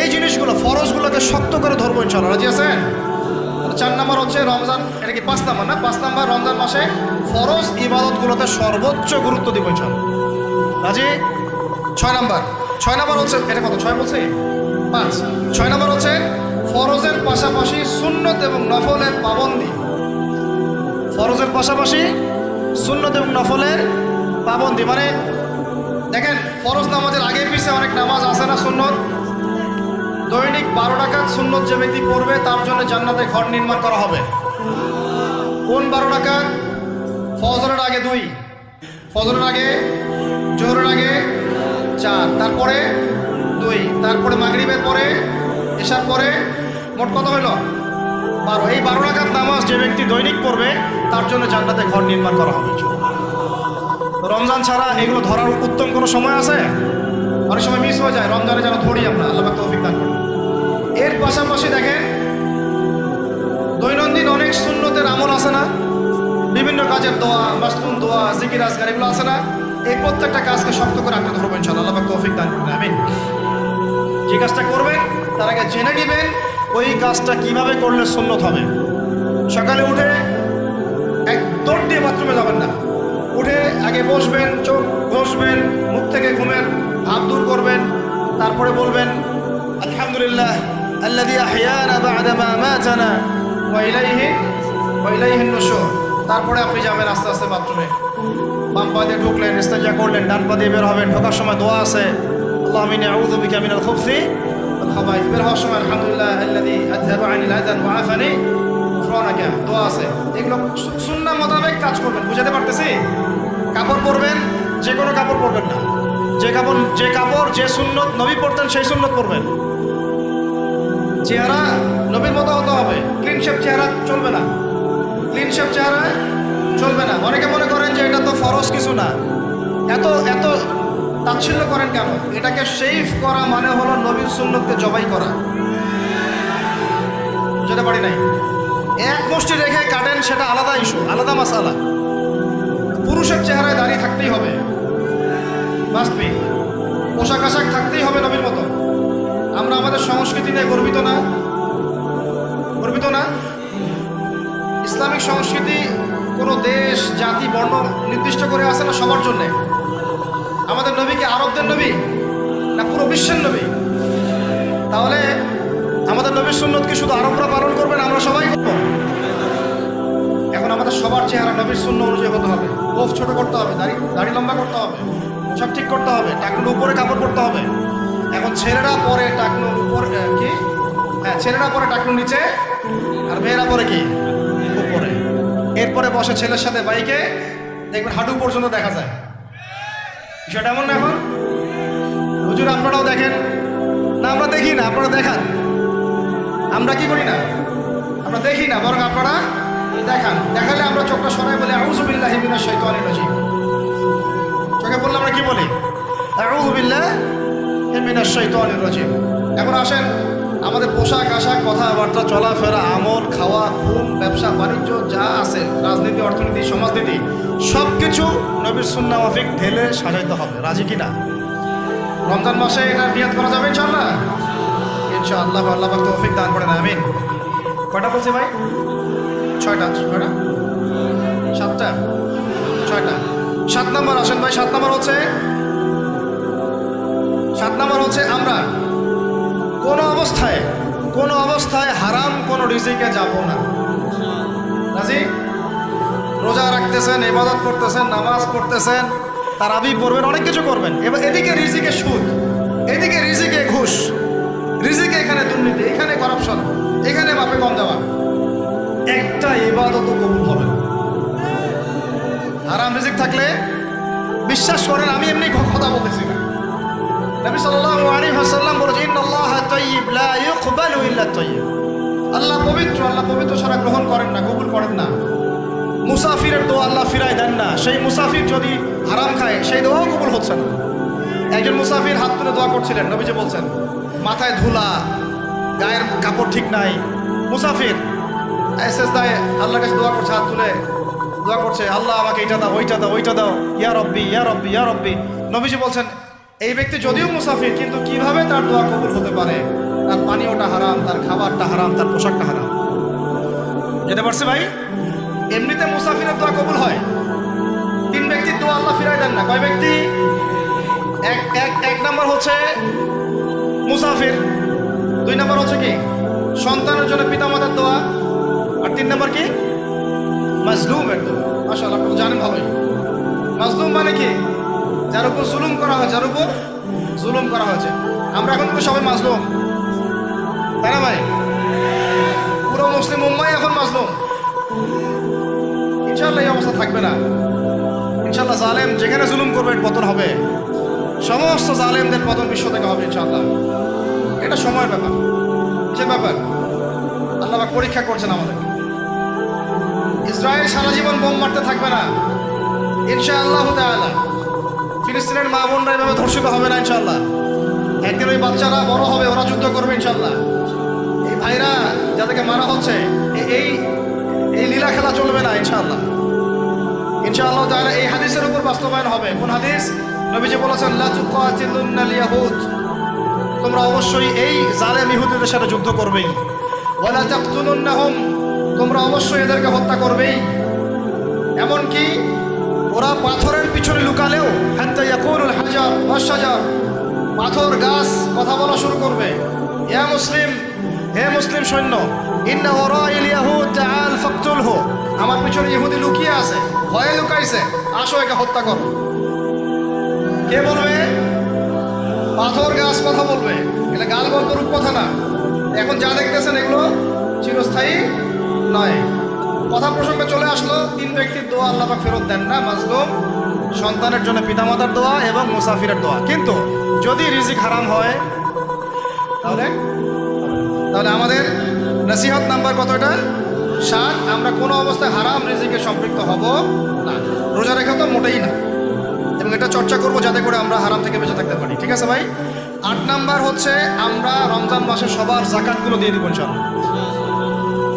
এই জিনিসগুলো, ফরজগুলোকে শক্ত করে ধরবো ইনশাআল্লাহ। রাজি আছেন? 4 নম্বর হচ্ছে রমজান, এটা কি 5 নম্বর না? 5 নম্বর রমজান মাসে ফরজ ইবাদতগুলোতে সর্বোচ্চ গুরুত্ব দিব ইনশাআল্লাহ। রাজি? 6 নম্বর হচ্ছে, এটা কত? 6 বলছি? 5। 6 নম্বর হচ্ছে ফরজের পাশাপাশি সুন্নত এবং নফলের পাবন্দি। ফরজের পাশাপাশি সুন্নত এবং নফলের পাবন্দি মানে দেখেন, ফরজ নামাজের আগে পিছিয়ে অনেক নামাজ আছে না সুন্নত? দৈনিক 12 রাকাত সুন্নত যে ব্যক্তি পড়বে তার জন্য জান্নাতে ঘর নির্মাণ করা হবে। কোন 12 রাকাত? ফজরের আগে 2, ফজরের আগে, জোহরের আগে 4, তারপরে 2, তারপরে মাগরিবের পরে, এশার পরে, মোট কত হইল? 12। এই 12 রাকাত নামাজ যে ব্যক্তি দৈনিক পড়বে তার জন্য জান্নাতে ঘর নির্মাণ করা হবে। রমজান ছাড়া এগুলো ধরার উত্তম কোনো সময় আছে? অনেক সময় মিস হয়ে যায়, রমজানে যেন ধরি আমরা, আল্লাহ পাক তৌফিক দান করুন। এর পাশাপাশি দেখেন দৈনন্দিন অনেক সুন্নতের আমল আছে না? বিভিন্ন কাজের দোয়া, মাসনুন দোয়া, জিকির আজকার, এগুলো আছে না? এই প্রত্যেকটা কাজকে শক্ত করে আঁকড়ে ধরবেন ইনশাআল্লাহ, আল্লাহ পাক তৌফিক দান করুন। আমিন। যে কাজটা করবেন তার আগে জেনে নেবেন ওই কাজটা কিভাবে করলে সুন্নত হবে। সকালে উঠে এক দৌড় দিয়ে বাথরুমে যাবেন না, উঠে আগে বসবেন, চোখ ঘষবেন, মুখ থেকে ঘুমের ভাব দূর করবেন, তারপরে বলবেন আলহামদুলিল্লাহ আল্লাযী আহইয়ানা বা'দা মা আমাতানা ওয়া ইলাইহিন নুশুর। তারপরে আপনি যাবেন আস্তে আস্তে বাথরুমে, বাম পা দিয়ে ঢুকলেন, ইস্তেঞ্জা করলেন, ডান পা দিয়ে বের হবেন। ঢোকার সময় দোয়া আছে, আল্লাহুম্মা ইন্নী আউযু বিকা মিনাল খুবসি ওয়াল খাবাইথ। বের হওয়ার সময় আলহামদুলিল্লাহ আল্লাযী আযহাবা আনিল আযান ওয়া আফানি গুফরানাকা, দোয়া আছে। এগুলো সুন্নাহ মোতাবেক কাজ করবেন। বুঝাতে পারতেছি? কাপড় পরবেন, যে কোনো কাপড় পরবেন না, যে কাপড় যে সুন্নত নবী পড়তেন সেই সুন্নত পরবেন। চেহারা নবীর মতো হতে হবে, ক্লিন শেপ চেহারা চলবে না, ক্লিন শেপ চেহারা চলবে না। অনেকে মনে করেন যে এটা তো ফরজ কিছু না, এত তাচ্ছিল্য করেন কেন? এটাকে শেভ করা মানে হলো নবীর সুন্নতকে জবাই করা। বুঝতে পারি নাই? এক মুষ্টি রেখে কাটেন, সেটা আলাদা ইস্যু, আলাদা মাসালা। পুরুষের চেহারায় দাঁড়িয়ে থাকতেই হবে, মাস্ট বি। পোশাক আশাক থাকতেই হবে নবীর মতো। আমরা আমাদের সংস্কৃতি নিয়ে গর্বিত না? গর্বিত না? ইসলামিক সংস্কৃতি কোনো দেশ, জাতি, বর্ণ নির্দিষ্ট করে আসে না, সবার জন্যে। আমাদের নবী কি আরবদের নবী না পুরো বিশ্বের নবী? তাহলে আমাদের নবীর সুন্নত কি শুধু আরবরা পালন করবেন, আমরা সবাই করব? এখন আমাদের সবার চেহারা নবীর সুন্নত অনুযায়ী হতে হবে। গোফ ছোট করতে হবে, দাড়ি লম্বা করতে হবে, সব ঠিক করতে হবে, টাকনুর উপরে কাপড় পরতে হবে। এখন ছেলেরা পরে টাকনুর উপর কি, হ্যাঁ ছেলেরা পরে টাকনুর নিচে, আর মেয়েরা পরে কি উপরে। এরপরে বসে ছেলের সাথে বাইকে, দেখবেন হাঁটু পর্যন্ত দেখা যায়। বিষয়টা এমন না? এখন হুজুর আপনারাও দেখেন না? আমরা দেখি না, আপনারা দেখান। আমরা কি করি না? আমরা দেখি না, বরং আপনারা দেখান। দেখালে আমরা চোখটা সরাই বলি আউযু বিল্লাহি মিনাশ শাইতানির রাজিম। চোখে বললে আমরা কি বলি? আউযু বিল্লাহি মিনাশ শাইতানির রাজিম। এখন আসেন, আমাদের পোশাক আশাক, কথাবার্তা, চলাফেরা, আমল, খাওয়া, ঘুম, ব্যবসা বাণিজ্য যা আছে, রাজনীতি, অর্থনীতি, সমাজনীতি, সব কিছু নবীর সুন্নাহ মাফিক ঢেলে সাজাইতে হবে। রাজি কিনা? রমজান মাসে এটা নিয়াত করা যাবে ইনশাআল্লাহ? ইনশাআল্লাহ, আল্লাহ পাক তৌফিক দান করেন। আমিন। কয়টা বলছি ভাই? 6টা। 7টা? 6টা। 7 নম্বর আসেন ভাই। 7 নম্বর হচ্ছে আমরা কোনো অবস্থায় হারাম কোনো রিজিকে যাব না। রাজি? রোজা রাখতেছেন, ইবাদত করতেছেন, নামাজ পড়তেছেন, তারাবি পড়বেন, অনেক কিছু করবেন। এবার এদিকে রিজিকে সুদ, এদিকে রিজিকে ঘুষ, রিজিকে এখানে দুর্নীতি, এখানে করাপশন, এখানে বাপে কম দেওয়া, একটা ইবাদত কবুল হবে না। হারাম রিজিক থাকলে বিশ্বাস করেন, আমি এমনি কথা বলতেছি না, নবী সাল্লাল্লাহু আলাইহি ওয়াসাল্লাম বলেছেন ইন্নাল্লাহা তাইয়্যিব লা ইউকবালু ইল্লা তাইয়্যিব। আল্লাহ পবিত্র, আল্লাহ পবিত্র ছাড়া গ্রহণ করেন না, কবুল করেন না। মুসাফিরের দোয়া আল্লাহ ফিরায় দেন না, সেই মুসাফির যদি হারাম খায় সেই দোয়াও কবুল হচ্ছে না। একজন মুসাফির হাত তুলে দোয়া করছিলেন, নবীজি বলছেন মাথায় ধুলা, গায়ের কাপড় ঠিক নাই, মুসাফির সেজদায় আল্লাহর কাছে দোয়া করছে, হাত তুলে দোয়া করছে, আল্লাহ আমাকে এইটা দাও, ওইটা দাও, ওইটা দাও, ইয়া রব্বি ইয়া রব্বি ইয়া রব্বি। নবীজি বলছেন এই ব্যক্তি যদিও মুসাফির, কিন্তু কিভাবে তার দোয়া কবুল হতে পারে? তার পানীয়টা হারাম, তার খাবারটা হারাম, তার পোশাকটা হারাম। যেতে পারছে ভাই? এমনিতে মুসাফিরের দোয়া কবুল হয়, তিন ব্যক্তির দোয়া আল্লাহ ফিরাই দেন না। কয় ব্যক্তি? এক নাম্বার হচ্ছে মুসাফির, দুই নাম্বার হচ্ছে কি সন্তানের জন্য পিতামাতার দোয়া, আর তিন নাম্বার কি মাজলুমের দোয়া। মাশাআল্লাহ, আপনি জানেন ভালোই। মাজলুম মানে কি? যার উপর জুলুম করা হয়, যার উপর জুলুম করা হয়েছে। আমরা এখন তো সবাই মাজলুম, তাই না ভাই? পুরো মুসলিম উম্মাহ এখন মাজলুম। ইনশাআল্লাহ এই অবস্থা থাকবে না। ইনশাআল্লাহ জালেম যেখানে জুলুম করবে পতন হবে, সমস্ত জালেমদের পতন বিশ্ব থেকে হবে ইনশাআল্লাহ। এটা সময়ের ব্যাপার, যে ব্যাপার আল্লাহ পাক পরীক্ষা করছেন আমাদের। ইসরায়েল সারা জীবন বোম মারতে থাকবে না ইনশাআল্লাহ তাআলা। ফিলিস্তিনের মা বোনরা এভাবে ধর্ষিত হবে না ইনশাআল্লাহ। একদিন ওই বাচ্চারা বড় হবে, ওরা যুদ্ধ করবে ইনশাআল্লাহ। এই ভাইরা যাদেরকে মারা হচ্ছে, এই এই লীলা খেলা চলবে না ইনশাআল্লাহ। ইনশাআল্লাহ তাআলা এই হাদিসের উপর বাস্তবায়ন হবে। কোন হাদিস? নবীজি বলেছেন লা তুকাতিলুনাল ইয়াহুদ, তোমরা অবশ্যই এই জালেম ইহুদিদের সাথে যুদ্ধ করবেই। ওয়ালা তাকতুলুনহুম, তোমরা অবশ্যই এদেরকে হত্যা করবেই। এমনকি ওরা পাথরের পিছনে লুকালেও হাত্তা ইয়াকুলুল হাজার ওয়াশ শাজার, পাথর গাছ কথা বলা শুরু করবে। ইয়া মুসলিম, হে মুসলিম সৈন্য, ইন্না ওয়ারাইল ইয়াহুদ তাআল ফাকতুলহু, আমার পিছনে ইহুদি লুকিয়ে আছে, ভয়ে লুকাইছে, আসো একে হত্যা করো। কে বলবে? পাথর গাছ কথা বলবে। এটা গাল গল্প রূপ কথা না। এখন যা দেখতেছেন এগুলো চিরস্থায়ী নয়। কথা প্রসঙ্গে চলে আসলো, তিন ব্যক্তির দোয়া আল্লাহ পাক ফেরত দেন না। মাজলুম, সন্তানের জন্য পিতামাতার দোয়া এবং মুসাফিরের দোয়া। কিন্তু যদি রিজিক হারাম হয় তাহলে আমাদের নসিহত নাম্বার কত? এটা 7। আমরা কোনো অবস্থায় হারাম রিজিকে সম্পৃক্ত হব না। রোজা রেখা তো মোটেই না, এবং এটা চর্চা করবো যাতে করে আমরা হারাম থেকে বেঁচে থাকতে পারি। ঠিক আছে ভাই? 8 নাম্বার হচ্ছে আমরা রমজান মাসে সবার জাকাতগুলো দিয়ে দিব ইনশাআল্লাহ।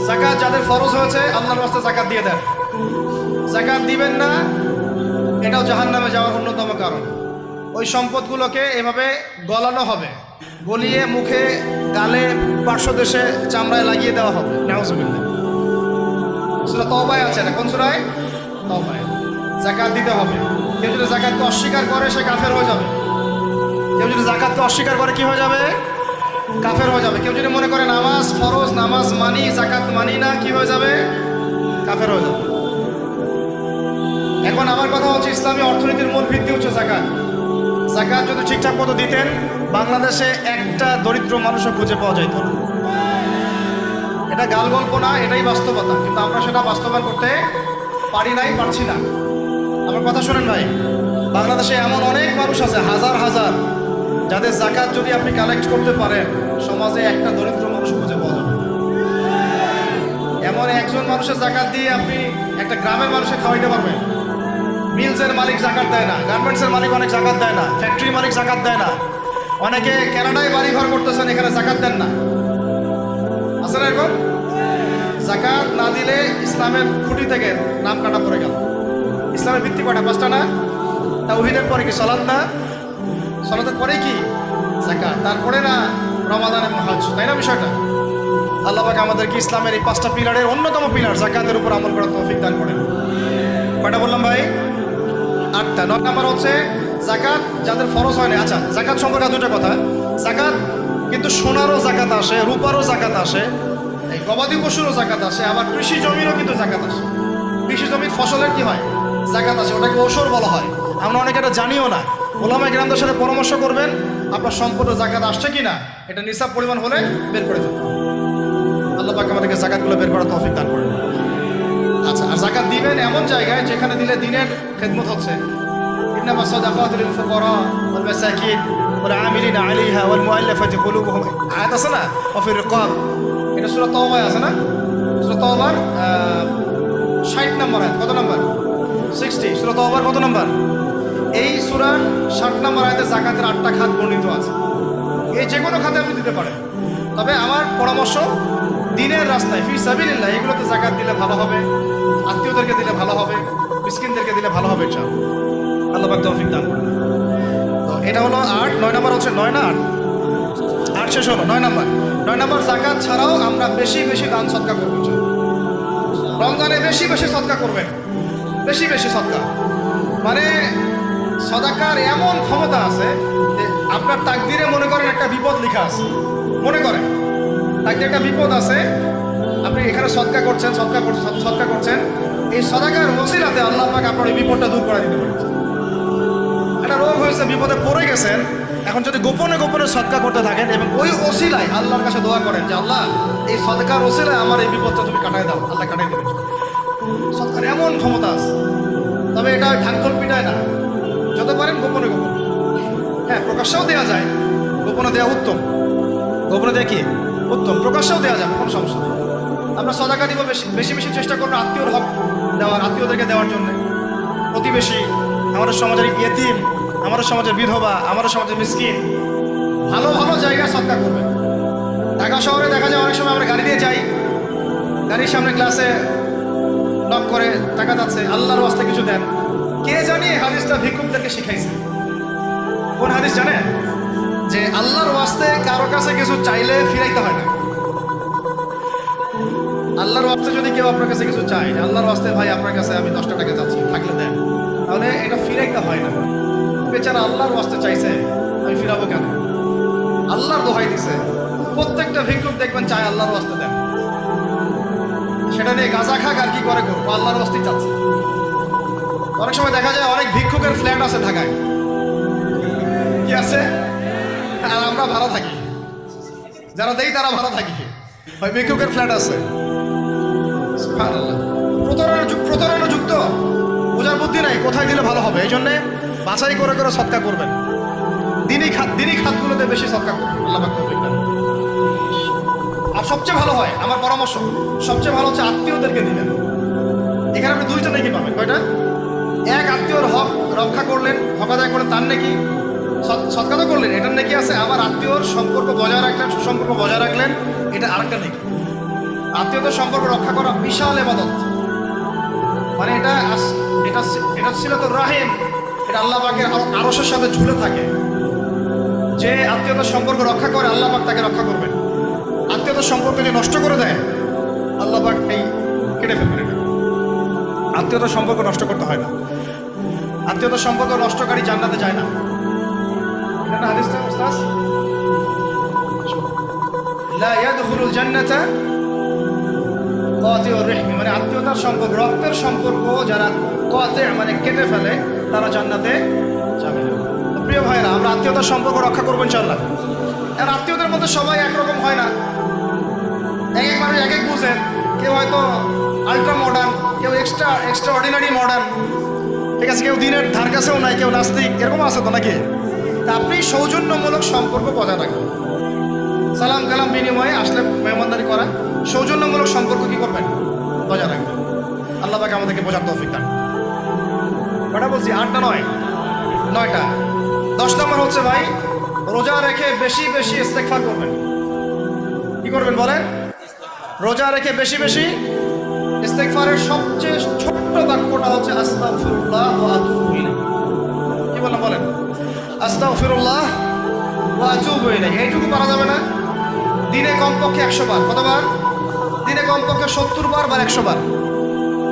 জাকাত যাদের ফরজ হয়েছে আল্লাহর রাস্তায় জাকাত দিয়ে দেন। জাকাত দিবেন না, এটাও জাহান্নামে যাওয়ার অন্যতম কারণ। ওই সম্পদগুলোকে এভাবে গলানো হবে, গলিয়ে মুখে, গালে, পার্শ্বদেশে, চামড়ায় লাগিয়ে দেওয়া হবে। নাউজুবিল্লাহ। সূরা তওবায় আছে না? কোন সূরায়? তওবায়। জাকাত দিতে হবে। কেউ যদি জাকাতকে অস্বীকার করে সে কাফের হয়ে যাবে। কেউ যদি জাকাতকে অস্বীকার করে কি হয়ে যাবে? কাফের হয়ে যাবে। কেউ যদি মনে করে নামাজ ফরজ, নামাজ মানি, জাকাত মানি না, কি হয়ে যাবে? কাফের হয়ে যাবে। এখন আমার কথা হচ্ছে, ইসলামী অর্থনীতির মূল ভিত্তি হচ্ছে জাকাত। জাকাত যদি ঠিকঠাক মতো দিতেন, বাংলাদেশে একটা দরিদ্র মানুষও খুঁজে পাওয়া যেত না। এটা গাল গল্প না, এটাই বাস্তবতা। কিন্তু আমরা সেটা বাস্তবায়ন করতে পারি নাই, পারছি না। আমার কথা শোনেন ভাই, বাংলাদেশে এমন অনেক মানুষ আছে, হাজার হাজার, যাদের জাকাত যদি আপনি কালেক্ট করতে পারেন, সমাজে একটা দরিদ্র মানুষ খুঁজে পাওয়া যাবে। এমন একজন মানুষের জাকাত দিয়ে আপনি একটা গ্রামের মানুষকে খাওয়াইতে পারবেন। মিলসের মালিক জাকাত দেয় না, গার্মেন্টসের মালিক অনেক জাকাত দেয় না, ফ্যাক্টরি মালিক জাকাত দেয় না, অনেকে কানাডায় বাড়ি ঘর করতেছেন, এখানে জাকাত দেন না। আছে না এরকম? জাকাত না দিলে ইসলামের খুঁটি থেকে নাম কাটা পড়ে গেল। ইসলামের ভিত্তি কটা? 5টা না? তাওহীদের পরে কি সালাত না? সালাতের পরে কি যাকাত, তারপরে না রমাদান এবং হজ, তাই না বিষয়টা? আল্লাহ পাক আমাদেরকে ইসলামের এই 5টা পিলারের অন্যতম পিলার যাকাতের উপর আমল করার তৌফিক দান করেন। কয়টা বললাম ভাই? 8টা। 9 নাম্বার হচ্ছে যাকাত যাদের ফরজ হয় না। আচ্ছা, যাকাত সম্পর্কে 2টা কথা। যাকাত কিন্তু সোনারও যাকাত আসে, রূপারও যাকাত আসে, এই গবাদি পশুরও যাকাত আসে, আবার কৃষি জমিরও কিন্তু যাকাত আসে। কৃষি জমির ফসলের কি হয়, জাকাত আছে, ওটাকে ওসর বলা হয়। আমরা অনেকে এটা জানিও না। ওলামা কিরামদের সাথে পরামর্শ করবেন আপনার সম্পদ জাকাত আসছে কিনা, এটা নিসাব পরিমাণ হলে বের করে দেবেন। আল্লাহ পাক আমাদেরকে জাকাতগুলো বের করার তৌফিক দান করেন। আচ্ছা, আর জাকাত দিবেন এমন জায়গায় যেখানে দিলে দিনের খেদমত হচ্ছে। ইন্নামা সাদাকাতু লিল ফুকারা ওয়াল মাসাকিন ওয়াল আমিলিনা আলাইহা ওয়াল মুআল্লাফাতি কুলুবুহুম, আয়াত আছে না, ওয়া ফির রিকাব, এটা সূরা তাওবায় আছে না, সূরা তাওবার 60 নম্বর আয়াত। কত নম্বর? 60। সূরা তাওবার কত নম্বর? এই সূরার 60 নম্বর আয়াতে যাকাতের 8টা খাত বর্ণিত আছে। এই যে কোনো খাতে আপনি দিতে পারেন, তবে আমার পরামর্শ দিনের রাস্তায় ফি সাবিলিল্লাহ এগুলোতে যাকাত দিলে ভালো হবে, আত্মীয়দেরকে দিলে ভালো হবে, মিসকিনদেরকে দিলে ভালো হবে। ইনশাআল্লাহ আল্লাহ পাক তৌফিক দান করেন। তো এটা হলো 8। 9 নম্বর হচ্ছে 9 না 8? 8 শেষ হলো। 9 নম্বর। 9 নম্বর, যাকাত ছাড়াও আমরা বেশি বেশি দান সদকা করবো। রমজানে বেশি বেশি সদকা করবেন, বেশি বেশি সদকা। মানে সদাকার এমন ক্ষমতা আছে যে আপনার তাকদিরে মনে করেন একটা বিপদ লেখা আছে, মনে করেন তাকদিরে একটা বিপদ আছে, আপনি এখানে সদকা করছেন, সদকা করছেন, এই সদাকার ওসিলাতে আল্লাহ পাক আপনার এই বিপদটা দূর করে দিতে পারেন। একটা রোগ হয়েছে, বিপদে পড়ে গেছেন, এখন যদি গোপনে গোপনে সদকা করতে থাকেন এবং ওই ওসিলায় আল্লাহর কাছে দোয়া করেন যে আল্লাহ এই সদকার ওসিলায় আমার এই বিপদটা তুমি কাটাই দাও, আল্লাহ কাটাই দেবে। সদকার এমন ক্ষমতা আছে, তবে এটা ঢাকঢোল পিটায় না, যত পারেন গোপনে গোপনে। হ্যাঁ, প্রকাশ্যেও দেওয়া যায়, গোপনে দেওয়া উত্তম। গোপনে দেওয়া কি উত্তম, প্রকাশ্যেও দেওয়া যাবে, কোনো সমস্যা নেই। আমরা সদাকা দিব বেশি বেশি বেশি চেষ্টা করবো আত্মীয়র হক দেওয়ার, আত্মীয়দেরকে দেওয়ার জন্য। প্রতিবেশী, আমাদের সমাজের ইয়েতিম, আমাদের সমাজের বিধবা, আমাদের সমাজের মিসকিন, ভালো ভালো জায়গায় সদকা করবেন। ঢাকা শহরে দেখা যায় অনেক সময় আমরা গাড়ি দিয়ে যাই, গাড়ির সামনে গ্লাসে নক করে টাকা যাচ্ছে, আল্লাহর ওয়াস্তে কিছু দেন। কে জানি এই হাদিসটা ভিক্ষুকদেরকে শিখাইছে। কোন হাদিস জানেন? যে আল্লাহর ওয়াস্তে কারো কাছে কিছু চাইলে ফিরাইতে হয় না। আল্লাহর ওয়াস্তে যদি কেউ আপনার কাছে কিছু চায়, আল্লাহর ওয়াস্তে ভাই আপনার কাছে আমি 10টা টাকা চাচ্ছি, থাকলে দেন, তাহলে এটা ফিরাইতে হয় না। বেচারা আল্লাহর ওয়াস্তে চাইছে, আমি ফিরাবো কেন? আল্লাহর দোহাই দিছে। প্রত্যেকটা ভিক্ষুক দেখবেন চায় আল্লাহর ওয়াস্তে দেন, সেটা নিয়ে গাঁজা খাক আর কি করে করবো, আল্লাহর ওয়াস্তেই চাচ্ছে। অনেক সময় দেখা যায় অনেক ভিক্ষুকের ফ্ল্যাট আছে ঢাকায়, কি আছে, আর আমরা ভাড়া থাকি, যারা দেই তারা ভাড়া থাকি, ওই ভিক্ষুকের ফ্ল্যাট আছে। প্রতারণা যুক্ত, বোঝার বুদ্ধি নাই কোথায় দিলে ভালো হবে। এই জন্যে বাছাই করে করে সদকা করবেন, দিনই খাতগুলোতে বেশি সদকা করবেন। আল্লাহ পাক তৌফিক দান। আর সবচেয়ে ভালো হয়, আমার পরামর্শ, সবচেয়ে ভালো হচ্ছে আত্মীয়দেরকে দিবেন। এখানে আপনি 2টা নাকি পাবেন। কয়টা? এক, আত্মীয়র হক রক্ষা করলেন, হক আদায় করলেন, তার নাকি সৎকার করলেন, এটার নাকি আছে। আবার আত্মীয়র সম্পর্ক বজায় রাখলেন, সুসম্পর্ক বজায় রাখলেন, এটা আরেকটা নাকি। আত্মীয়দের সম্পর্ক রক্ষা করা বিশাল ইবাদত। মানে এটা ছিল তো রাহিম, এটা আল্লাহ পাকের আরশের সাথে ঝুলে থাকে। যে আত্মীয়তার সম্পর্ক রক্ষা করে আল্লাহ পাক তাকে রক্ষা করবেন। আত্মীয়তার সম্পর্ক যে নষ্ট করে দেয় আল্লাহ পাক এই কেটে ফেলবেন। এটা আত্মীয়তার সম্পর্ক নষ্ট করতে হয় না। আত্মীয়তার সম্পর্ক নষ্টকারী জান্নাতে যায় না। এটা না হাদিসটা উস্তাদ, লা ইয়াদখুলুল জান্নাতা কাতিউর রহমি, মানে আত্মীয়তার সম্পর্ক, রক্তের সম্পর্ক যারা কাতি মানে কেটে ফেলে তারা জান্নাতে যাবে না। প্রিয় ভাইরা, আমরা আত্মীয়তার সম্পর্ক রক্ষা করবো ইনশাআল্লাহ। আর আত্মীয়দের মধ্যে সবাই একরকম হয় না, এক এক মানুষ এক এক বুঝেন। কেউ হয়তো আল্ট্রা মডার্ন, কেউ এক্সট্রা অর্ডিনারি মডার্ন, ঠিক আছে, কেউ দিনের ধার কাছেও নাই, কেউ নাস্তিক, এরকম আছে তো নাকি? তা আপনি সৌজন্যমূলক সম্পর্ক বজায় রাখবেন। সালাম কালাম বিনিময়ে আসলে মেহমানদারি করা, সৌজন্যমূলক সম্পর্ক কি করবেন? বজায় রাখবেন। আল্লাহ পাক আমাদেরকে বোঝার তৌফিক দান। কটা বলছি? 8টা নয়, 9টা। 10 নম্বর হচ্ছে ভাই, রোজা রেখে বেশি বেশি ইস্তেগফার করবেন। কি করবেন বলেন? রোজা রেখে বেশি বেশি ইস্তেগফারের সবচেয়ে ছোট্ট বাক্যটা হচ্ছে আস্তাগফিরুল্লাহ ওয়া আতুবু ইলাইহি। কি বলেন বলেন? আস্তাগফিরুল্লাহ ওয়া আতুবু ইলাইহি। এইটুকু পারা যাবে না? দিনে কমপক্ষে 100 বার। কতবার? দিনে কমপক্ষে 70 বার বা 100 বার।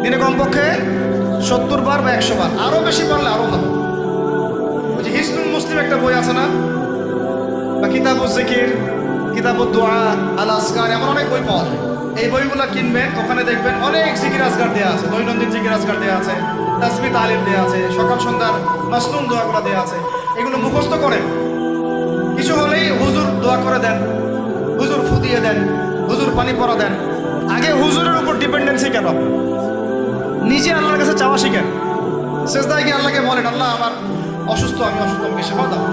দিনে কমপক্ষে 70 বার বা 100 বার। আরো বেশি পারলে আরো ভালো। ওই যে হিসনুল মুসলিম একটা বই আছে না, বা কিতাবুজ জিকির, কিতাবুদ দুআ, আল আসকার, এমন অনেক বই পাওয়া যায়। এই বইগুলো কিনবেন, ওখানে দেখবেন অনেক জিকির আজকার দেওয়া আছে, দৈনন্দিন জিকির আজকার দেওয়া আছে, তাসবিহ তাহলিল দেওয়া আছে, সকাল সন্ধ্যার মাসনুন দোয়াগুলো দেওয়া আছে। এগুলো মুখস্থ করেন, কিছু হলেই হুজুর দোয়া করে দেন, হুজুর ফুটিয়ে দেন, হুজুর পানি পরা দেন। আগে হুজুরের উপর ডিপেন্ডেন্সি কেন? নিজে আল্লাহর কাছে চাওয়া শিখেন। সেজদায় গিয়ে আল্লাহকে বলেন, আল্লাহ আমার অসুস্থ, আমি অসুস্থ, আমাকে সেবা দাও।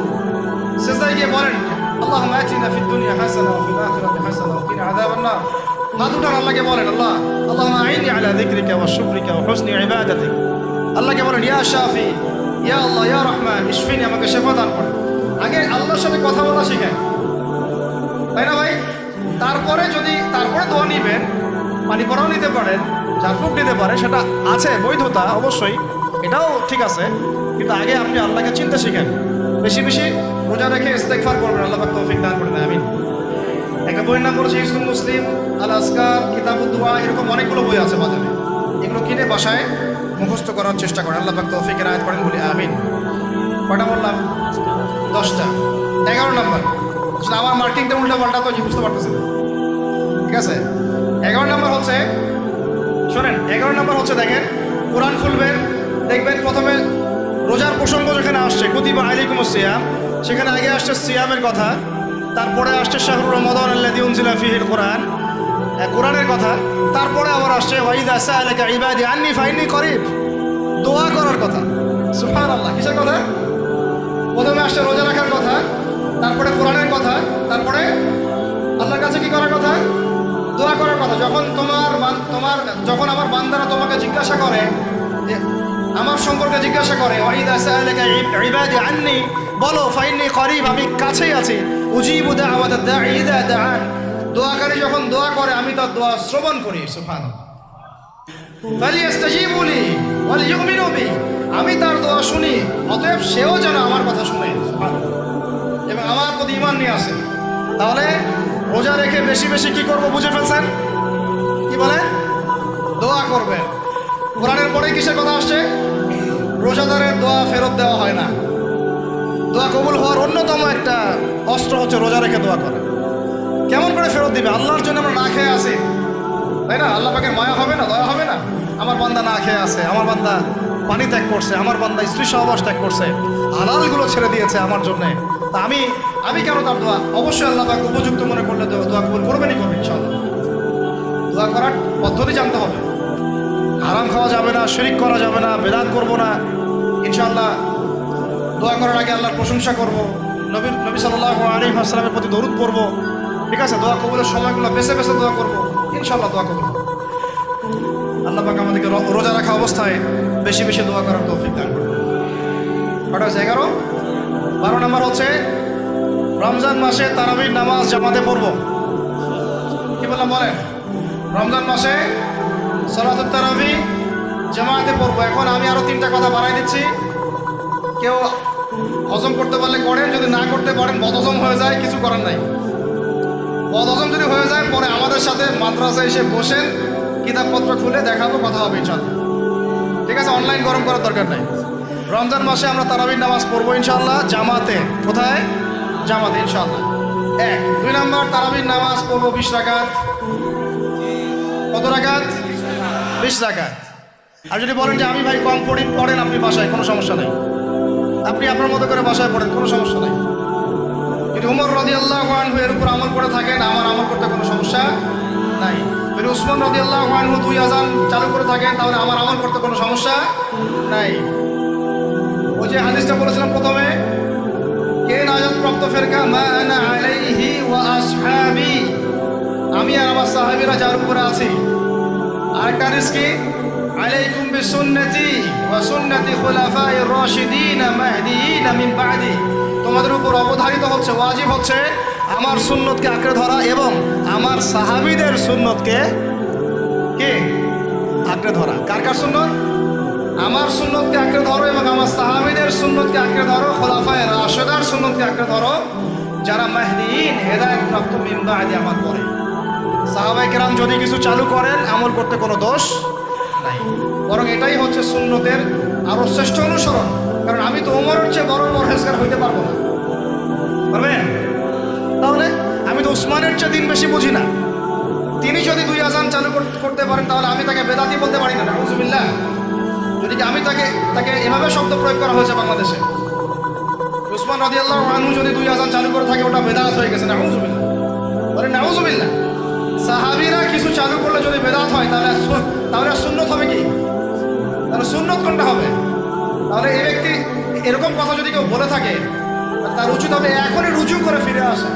সেজদায় গিয়ে বলেন, আল্লাহুম্মা আতিনা ফিদ দুনিয়া হাসানাহ ওয়া ফিল আখিরাতি হাসানাহ ওয়া কিনা আযাবান নার। হাত উঠান, আল্লাহকে বলেন, আল্লাহ আল্লাহুম্মা আইনি আলা যিকরিকা ওয়া শুকরিকা ওয়া হুসনি ইবাদাতিক। আল্লাহকে বলেন, ইয়া শাফি, ইয়া আল্লাহ, ইয়া রহমান, ইশফিনি, আমাকে শেফা দান করেন। আগে আল্লাহর সাথে কথা বলা শিখেন, তাই না ভাই? তারপরে দোয়া নিবেন, পানি পরাও নিতে পারেন, ঝাড়ফুঁক নিতে পারে, সেটা আছে বৈধতা অবশ্যই, এটাও ঠিক আছে। কিন্তু আগে আপনি আল্লাহকে চিনতে শিখেন, বেশি বেশি রোজা রেখে ইস্তেগফার করবেন, আল্লাহ পাক তৌফিক দান করেন, আমিন। একটা বইয়ের নাম বলেছে হিসনুল মুসলিম, আল আসকার, কিতাবুদ দুআ, এরকম অনেকগুলো বই আছে বাজারে। এগুলো কিনে বাসায় মুখস্থ করার চেষ্টা করেন, আল্লাহ পাক তৌফিকের আয়াত করেন, বলি আমিন। কয়টা বললাম? 10টা। 11 নম্বর, আসলে আমার মার্কিংটা উল্টা পাল্টা তো বুঝতে পারতেছেন, ঠিক আছে? 11 নম্বর হচ্ছে, শোনেন, 11 নম্বর হচ্ছে, দেখেন কোরআন খুলবেন, দেখবেন প্রথমে রোজার প্রসঙ্গ যেখানে আসছে, কুতিবা আলাইকুমুস সিয়াম, সেখানে আগে আসছে সিয়ামের কথা, তারপরে আসছে শাহরুর রমাদান আল্লাযী উনজিলা ফীহিল কোরআন, কোরআনের কথা, তারপরে আবার আসছে ওয়াইদা সাআলাকা ইবাদি আন্নী ফাইন্নী করিব, দোয়া করার কথা। সুবহানাল্লাহ, কিসের কথা? প্রথমে আসছে রোজা রাখার কথা, তারপরে কোরআনের কথা, তারপরে আল্লাহর কাছে কি করার কথা? দোয়া করার কথা। যখন আমার বান্দারা তোমাকে জিজ্ঞাসা করে, যে আমার সম্পর্কে জিজ্ঞাসা করে, ওয়াইদা সাআলাকা ইবাদি আন্নী, বলো ফাইন্নী করিব, আমি কাছেই আছি, উজিবু দাওয়াতাদ দাঈ ইযা দাআন, দোয়াকারী যখন দোয়া করে আমি তার দোয়া শ্রবণ করি। সুবহানাল্লাহ, ফালিয়াস্তাজিবু লি ওয়ালিউমিনু বি, আমি তার দোয়া শুনি, অতএব সেও যেন আমার কথা শুনে, সুবহানাল্লাহ, এবং আমার প্রতি ঈমান নিয়ে আসে। তাহলে রোজা রেখে বেশি বেশি কি করব বুঝে ফেলছেন? কি বলেন? দোয়া করবেন। কোরআনের পরে কিসের কথা আসছে? রোজাদারের দোয়া ফেরত দেওয়া হয় না। দোয়া কবুল হওয়ার অন্যতম একটা অস্ত্র হচ্ছে রোজা রেখে দোয়া করা। কেমন করে ফেরত দিবে? আল্লাহর জন্য আমরা না খেয়ে আসি, তাই না? আল্লাহ পাকের মায়া হবে না, দয়া হবে না? আমার বান্দা না খেয়ে আছে, আমার বান্দা পানি ত্যাগ করছে, আমার বান্দা স্ত্রী সহবাস ত্যাগ করছে, হালালগুলো ছেড়ে দিয়েছে আমার জন্যে, তা আমি কেন তার দোয়া? অবশ্যই আল্লাহ পাক উপযুক্ত মনে করলে দোয়া কবুল করবেনই করবেন ইনশাআল্লাহ। দোয়া করার পদ্ধতি জানতে হবে, হারাম খাওয়া যাবে না, শিরিক করা যাবে না, বেদাত করবো না ইনশাআল্লাহ। দোয়া করার আগে আল্লাহর প্রশংসা করব, নবী সাল্লাল্লাহু আলাইহি ওয়াসাল্লামের প্রতি দরুদ পড়ব, ঠিক আছে? দোয়া কবুলের সময়গুলো বেছে বেছে দোয়া করব, ইনশাআল্লাহ দোয়া কবুল। আল্লাহ পাক আমাদেরকে রোজা রাখা অবস্থায় বেশি বেশি দোয়া করার তৌফিক দান করুন। কটা হচ্ছে? 11। 12 নম্বর হচ্ছে রমজান মাসে তারাবির নামাজ জামাতে পড়ব। কি বললাম বলেন? রমজান মাসে সালাতুত তারাবি জামাতে পড়ব। এখন আমি আরো 3টা কথা বাড়াই দিচ্ছি, কেউ হজম করতে পারলে করেন, যদি না করতে পারেন বদহজম হয়ে যায়, কিছু করার নাই। বদহজম যদি হয়ে যায়, পরে আমাদের সাথে মাদ্রাসায় এসে বসেন, কিতাবপত্র খুলে দেখাবো, কথা হবে ইনশাআল্লাহ, ঠিক আছে? অনলাইন গরম করার দরকার নাই। রমজান মাসে আমরা তারাবির নামাজ পড়বো ইনশাআল্লাহ জামাতে। কোথায়? জামাতে ইনশাআল্লাহ। 1। 2 নম্বর, তারাবির নামাজ পড়বো 20 রাকাত। কত রাকাত? 20 রাকাত। আর যদি বলেন যে আমি ভাই কম পড়েন আপনি বাসায়, কোনো সমস্যা নেই, আপনি আপনার মতো করে বাসায় পড়েন, কোনো সমস্যা নেই। যদি উমর রাদিয়াল্লাহু আনহু এর উপর আমল করে থাকেন, আমার আমল করতে কোনো সমস্যা নাই। যদি উসমান রাদিয়াল্লাহু আনহু 2 আযান চালু করে থাকেন, তাহলে আমার আমল করতে কোনো সমস্যা নাই। ওই যে হাদিসটা বলেছিলাম প্রথমে, কে নাজাত প্রাপ্ত ফেরকা? মা আনা আলাইহি ওয়া আসহাবি, আমি আর আমার সাহাবীরা যার উপরে আছি। আরেকটা হাদিস কি? আলাইকুম বিসুন্নতি ওয়া সুন্নতি খুলাফায়ে রাশিদিন মাহদিয়িন মিন বা'দি, তোমাদের উপর অবধারিত হচ্ছে, ওয়াজিব হচ্ছে আমার সুন্নতকে আঁকড়ে ধরা এবং আমার সাহাবীদের সুন্নতকে কে আঁকড়ে ধরা। কার কার সুন্নত? আমার সুন্নতকে আঁকড়ে ধরো এবং আমার সাহাবীদের সুন্নতকে আঁকড়ে ধরো, খোলাফায়ে রাশিদার সুন্নতকে আঁকড়ে ধরো, যারা মাহদিয়িন হেদায়েত প্রাপ্ত মিন বা'দি, আমার পরে। সাহাবায়ে কেরাম যদি কিছু চালু করেন, আমল করতে কোনো দোষ নাই, বরং এটাই হচ্ছে সুন্নতের আরো শ্রেষ্ঠ অনুসরণ। কারণ আমি তো ওমরের চেয়ে বড় পরহেজগার হইতে পারবো না, পারবেন? তাহলে আমি তো উসমানের চেয়ে দিন বেশি বুঝি না, তিনি যদি 2 আযান চালু করতে পারেন তাহলে আমি তাকে বেদাতি বলতে পারি না, নাউযুবিল্লাহ। যদি আমি তাকে এভাবে শব্দ প্রয়োগ করা হয়েছে বাংলাদেশে, উসমান রাদিয়াল্লাহু আনহু যদি 2 আযান চালু করে থাকে ওটা বেদাত হয়ে গেছে, নাউযুবিল্লাহ, বলে নাউযুবিল্লাহ। সাহাবীরা কিছু চালু করলে যদি বেদাত হয় তাহলে সুন্নত হবে কি? তাহলে সুন্নত কোনটা হবে? তাহলে এই ব্যক্তি এরকম কথা যদি কেউ বলে থাকে তার উচিত হবে এখনই রুজু করে ফিরে আসা,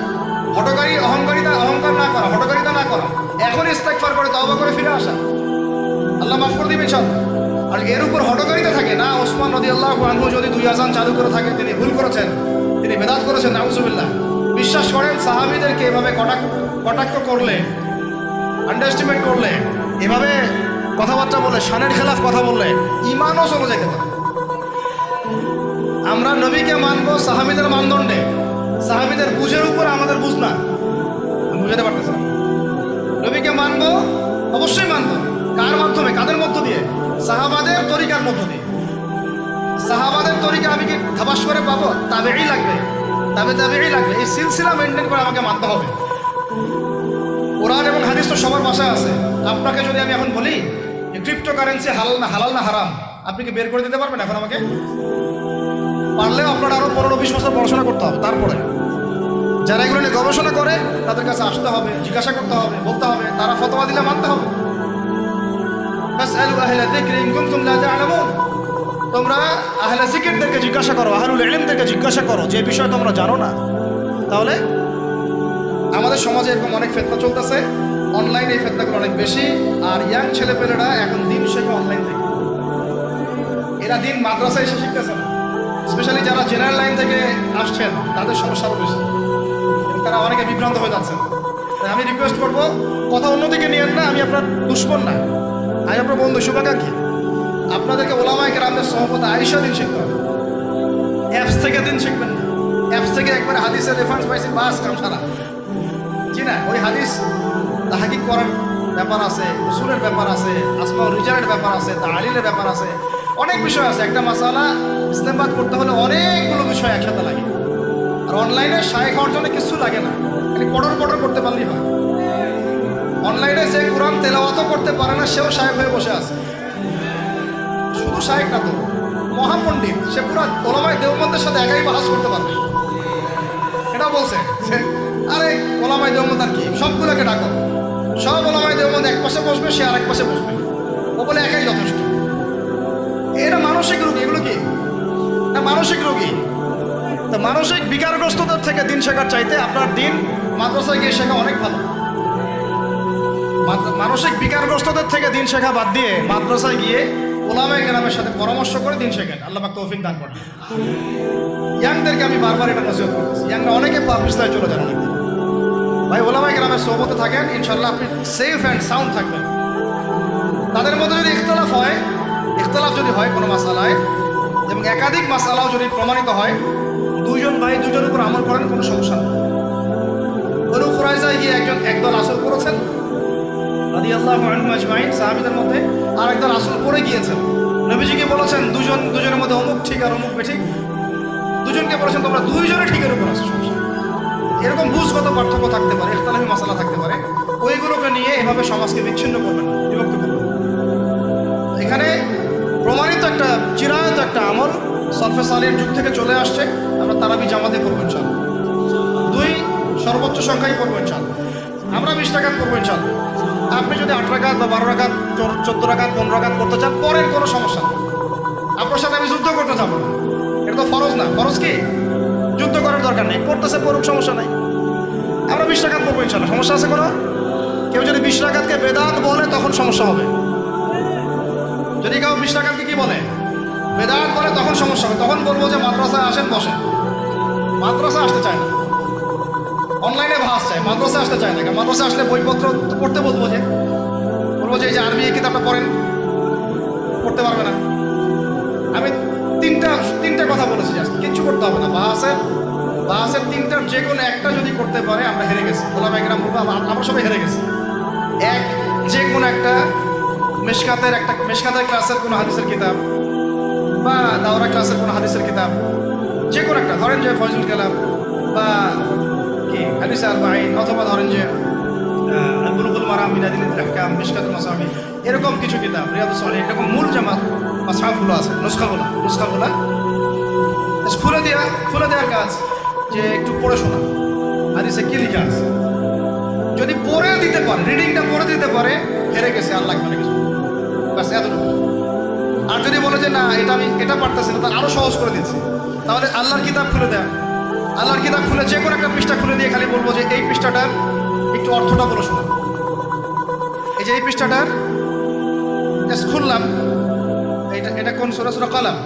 অহংকার না করা, হঠকারিতা না করা, এখনই ইস্তেগফার করে তওবা করে ফিরে আসা, আল্লাহ মাফ করে দিবেন ইনশাআল্লাহ। আর এর উপর হঠকারিতা থাকে না, ওসমান রাদিয়াল্লাহু আনহু যদি 2 আযান চালু করে থাকে তিনি ভুল করেছেন, তিনি বেদাত করেছেন, নাউযুবিল্লাহ। বিশ্বাস করেন সাহাবীদেরকে এভাবে কটাক্ষ করলে, আন্ডারএস্টিমেট করলে, এভাবে কথাবার্তা বলে, শানের খেলাফ কথা বললে ঈমানও চলে যেতে পারে। আমরা নবীকে মানবো সাহাবীদের মানদণ্ডে, সাহাবীদের বুঝের উপর আমাদের বুঝ না, বুঝাতে পারতেছে না। নবীকে মানবো, অবশ্যই মানবো। কার মাধ্যমে? কাদের মধ্য দিয়ে? সাহাবাদের তরিকার মধ্য দিয়ে। সাহাবাদের তরিকা আমি কি ধাবাস করে পাবো? তাবেই লাগবে, তাবেই লাগবে। এই সিলসিলা মেনটেন করে আমাকে মানতে হবে। কোরআন এবং হাদিস তো সবার ভাষায় আছে। আপনাকে যদি আমি এখন বলি ক্রিপ্টোকারেন্সি হালাল না হারাম, আপনি কি বের করে দিতে পারবেন এখন আমাকে? পারলেও আপনার আরো 15-20 বছর পড়াশোনা করতে হবে। তারপরে যারা এগুলো নিয়ে গবেষণা করে তাদের কাছে আসতে হবে, জিজ্ঞাসা করতে হবে, বলতে হবে, তারা ফতোয়া দিলে মানতে হবে। ফাসআলু আহলা যিকরি ইন কুনতুম লা তা'লামুন। তোমরা আহলে জিকিরদেরকে জিজ্ঞাসা করো, আহলুল ইলমদেরকে জিজ্ঞাসা করো যে বিষয় তোমরা জানো না। তাহলে আমাদের সমাজে এরকম অনেক ফিতনা চলতেছে, অনলাইনে এই ফিতনাগুলো অনেক বেশি। আর ইয়াং ছেলেপেলেরা এখন দিন শেখে অনলাইন থেকে, এরা দিন মাদ্রাসায় এসে শিখতেছে না। স্পেশালি যারা জেনারেল লাইন থেকে আসছেন তাদের সমস্যা আরও বেশি, তারা অনেকে বিভ্রান্ত হয়ে যাচ্ছেন। তাই আমি রিকোয়েস্ট করবো কথা অন্যদিকে নিয়েন না। আমি আপনার দুশ্মন না, আমি আপনার বন্ধু, শুভাকাঙ্ক্ষী। আপনাদেরকে ওলামায়ে কেরামদের সহবতে আয়েশা দিন শিখতে হবে। অ্যাপস থেকে দিন শিখবেন না। অ্যাপস থেকে একবারে হাদিসের রেফারেন্স পাইছি, বাস কাম সারা। জি না, ওই হাদিস তাহকিক করার ব্যাপার আছে, উসুলের ব্যাপার আছে, আসমাউর রিজালের ব্যাপার আছে, তাহলিলের ব্যাপার আছে, অনেক বিষয় আছে। একটা মাসালা ইস্তেমবাদ করতে হলে অনেকগুলো বিষয় একসাথে লাগে। আর অনলাইনে শায়েখ হওয়ার জন্য কিছু লাগে না, খালি পড়র করতে পারলেই হয়। অনলাইনে যে কোরআন তেলাওয়াতও করতে পারে না সেও শায়েখ হয়ে বসে আছে। শুধু শায়েখ না তো, মহাপণ্ডিত, সে পুরো ওলামায়ে দেওবন্দের সাথে একাই বাহাস করতে পারবে। এটা বলছে যে আরে ওলামায়ে দেওবন্দ আর কি, সবগুলোকে ডাকো, সব ওলামায়ে দেওবন্দ এক পাশে বসবে, সে আরেক পাশে বসবে, ও বলে একাই যথেষ্ট। এরা মানসিক রোগী। এগুলো কি না মানসিক রোগী? তা মানসিক বিকারগ্রস্ততার থেকে দিন শেখার চাইতে আপনার দিন মাদ্রাসায় গিয়ে শেখা অনেক ভালো। মানসিক বিকারগ্রস্তদের থেকে দিন শেখা বাদ দিয়ে মাদ্রাসায় গিয়ে ওলামায়ে কেরামের সাথে পরামর্শ করে দিন শেখেন। আল্লাহ পাক তৌফিক দান করেন। ইয়াংদেরকে আমি বারবার এটা নসিহত করতেছি। ইয়াংরা অনেকে পাবলিশতায় চলে যান অনেকদিন। ভাই ওলামায়ে কেরামের সোহবতে থাকেন, ইনশাল্লাহ আপনি সেফ অ্যান্ড সাউন্ড থাকবেন। তাদের মধ্যে যদি ইখতিলাফ যদি হয় কোনো মাসালায়, এবং একাধিক মাসালাও যদি প্রমাণিত হয়, দুইজন ভাই দুইজনের উপর আমল করেন, কোনো সমস্যা নেই। বনু কুরাইজায় গিয়ে একদল আসল করেছেন রাদিয়াল্লাহু আনহুম আজমাইন, সাহাবীদের মধ্যে, আর একদল আসল করে গিয়েছেন। নবীজিকে বলেছেন দুজনের মধ্যে অমুক ঠিক আর অমুক বেঠিক। দুজনকে বলেছেন তোমরা দুইজনে ঠিকের উপর আসো। সমস্যা এরকম বুঝগত পার্থক্য থাকতে পারে, ইখতিলাফি মাসালা থাকতে পারে, ওইগুলোকে নিয়ে এভাবে সমাজকে বিচ্ছিন্ন করবেন, বিভক্ত করবেন। এখানে প্রমাণিত একটা চিরায়ত একটা আমল সলফে সালেহর যুগ থেকে চলে আসছে। আমরা তারাবি জামাতে করবো ইনশাআল্লাহ, 2 সর্বোচ্চ সংখ্যায় করবো ইনশাআল্লাহ। আমরা 20 রাকাত করবো ইনশাআল্লাহ। আপনি যদি 8 রাকাত বা 12 রাকাত, 14 রাকাত, 15 রাকাত করতে চান পরের কোনো সমস্যা নেই। আপনার সাথে আমি যুদ্ধ করতে যাবো না, এটা তো ফরজ না। ফরজ কি? যুদ্ধ করার দরকার নেই, করতেছে পড়ুক, সমস্যা নাই। আমরা 20 রাকাত করবো ইনশাআল্লাহ। সমস্যা আছে কোনো? কেউ যদি 20 রাকাতকে বেদাত বলে তখন সমস্যা হবে। যদি কেউ 20 রাকাতকে কি বলে? বেদাত বলে, তখন সমস্যা হবে। তখন বলবো যে মাদ্রাসায় আসেন, বসেন। মাদ্রাসায় আসতে চায় না, অনলাইনে ভাস চায়, মাদ্রাসায় আসতে চায় না। মাদ্রাসায় আসলে বইপত্র পড়তে বলবো যে এই যে আরবি কিতাবটা পড়েন, পড়তে পারবে না। আমি তিনটা কথা বলেছি, কিচ্ছু করতে হবে না। বাহাসের 3টার যে কোনো একটা যদি করতে পারে আমরা হেরে গেছি। ওলামায়ে কেরাম বলবো আমরা সবাই হেরে গেছি। যে কোনো একটা মেশকাতের ক্লাসের কোনো হাদিসের কিতাব বা দাওরা ক্লাসের কোনো হাদিসের কিতাব, যে কোনো একটা, ধরেন যে ফয়জুল কালাম বা কি হাদিস আরবাঈন, অথবা ধরেন যে বুলুগুল মারাম মিন আদিল্লাতিল আহকাম, মিশকাতুল মাসাবিহ, এরকম কিছু কিতাব, রিয়াদুস সালিহিন, এরকম মূল যে মাসহাফগুলো আছে, নুসখাগুলো খুলে দেওয়ার কাজ, যে একটু পড়ে শোনা হাদিসে কি লেখা আছে। যদি পড়ে দিতে পারে, রিডিংটা পড়ে দিতে পারে, হেরে গেছে, আর লাগবে না কিছু, ব্যাস এতটুকু। আর যদি বলে যে না এটা পারতেছি না, তার আরো সহজ করে দিচ্ছি, তাহলে আল্লাহর কিতাব খুলে দেয়, আল্লাহর কিতাব খুলে যে কোনো একটা পৃষ্ঠা খুলে দিয়ে খালি বলবো যে এই পৃষ্ঠাটার একটু অর্থটা বলে শোনা। এই যে এই পৃষ্ঠাটার জাস্ট খুললাম, এটা কোন সূরা? সূরা কলম।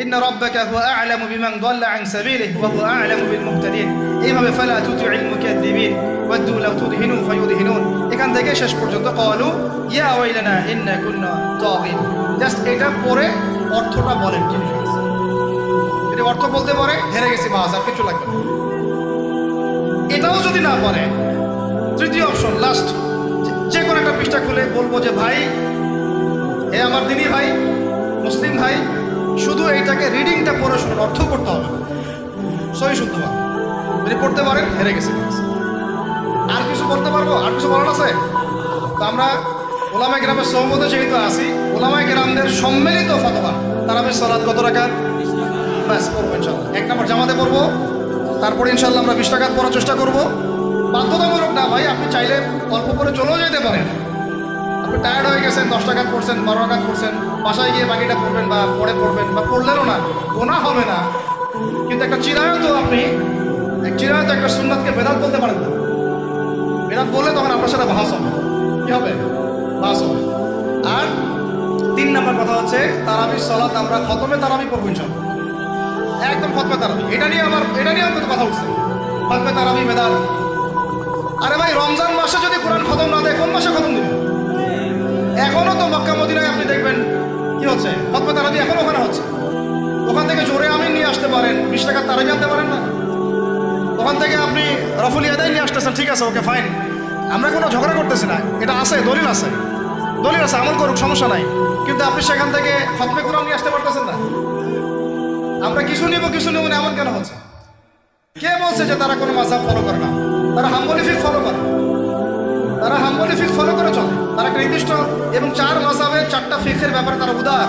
ইন্না রাব্বাকা হুয়া আ'লামু বিমান দাল্লা আন সাবিলিহি ওয়া হুয়া আ'লামু বিল মুহতাদিন। এইভাবে ফালা তুতি'ল মুকাদ্দিবিন ওয়াদু লাউ তুদহিনু ফায়ুদহিনুন, এখান থেকে শেষ পর্যন্ত ক্বালু ইয়া ওয়াইলানা ইন্না কুন্না তাগিন। জাস্ট এটা পড়ে অর্থটা বলেন কি লিখা আছে। যদি অর্থ বলতে পারে, হেরে গেছি, বাস, আর কিছু লাগবে না। এটাও যদি না পারে, তৃতীয় অপশন, লাস্ট, যে কোনো একটা পৃষ্ঠা খুলে বলবো যে ভাই, এ আমার দিনী ভাই, মুসলিম ভাই, শুধু এইটাকে রিডিংটা পড়ে শুনুন, অর্থ করতে হবে, সহি শুনতে পারবো। যদি পড়তে পারেন, হেরে গেছে। আর কিছু বলতে পারবো? আর কিছু বলার আছে? তো আমরা ওলামায়ে কেরামের সহমতে যেহেতু আসি, ওলামায়ে কেরামদের সম্মিলিত ফতোয়া, তারাবির সালাত কত রাকাত? ব্যাস পড়বো ইনশাল্লাহ। 1 নম্বর জামাতে পড়বো, তারপরে ইনশাল্লাহ আমরা 20 রাকাত পড়ার চেষ্টা করবো। বাধ্যতামূলক না ভাই, আপনি চাইলে অল্প করে চলেও যেতে পারেন। আপনি টায়ার্ড হয়ে গেছেন, 10 রাকাত পড়ছেন, 12 রাকাত পড়ছেন, বাসায় গিয়ে বাকিটা পড়বেন বা পরে পড়বেন, বা পড়লেনও না, গোনাহ হবে না। কিন্তু একটা চিরায়ত, আপনি চিরায়ত একটা সুন্নাতকে বেদাত বলতে পারেন না। বেদাত বললে তখন আপনার সাথে বাহাস হবে। কি হবে? বাহাস হবে। আর 3 নম্বর কথা হচ্ছে, তারাবির সালাত আমরা খতমে তারাবি পড়বো ইনশাআল্লাহ, একদম খতমে তারাবি। এটা নিয়ে আমার কথা উঠছে, খতমে তারাবি বেদাত। আরে ভাই, রমজান মাসে যদি কোরআন খতম না দেয়, কোন মাসে খতম দিবে? এখনো তো মক্কা মদিনায় আপনি দেখবেন কি হচ্ছে, খতমে তারাবি এখনো ওখানে হচ্ছে। ওখান থেকে জোরে আমিন নিয়ে আসতে পারেন, 20 টাকার তারাবি আনতে পারেন না? ওখান থেকে আপনি রফুল ইয়াদাইন নিয়ে আসতেছেন, ঠিক আছে, ওকে ফাইন, আমরা কোনো ঝগড়া করতেছি না, এটা আছে, দলিল আছে, আমল করুক, সমস্যা নাই। কিন্তু আপনি সেখান থেকে খতমে কোরআন নিয়ে আসতে পারতেছেন না। আমরা কিছু নিব না, এমন কেন হচ্ছে? কে বলছে যে তারা কোনো মাযহাব ফলো করে না? তারা হাম্বলি ফিকহ ফলো করে, চলে। তারা একটা নির্দিষ্ট এবং 4 মাযহাবের 4টা ফিকহের ব্যাপারে তারা উদার।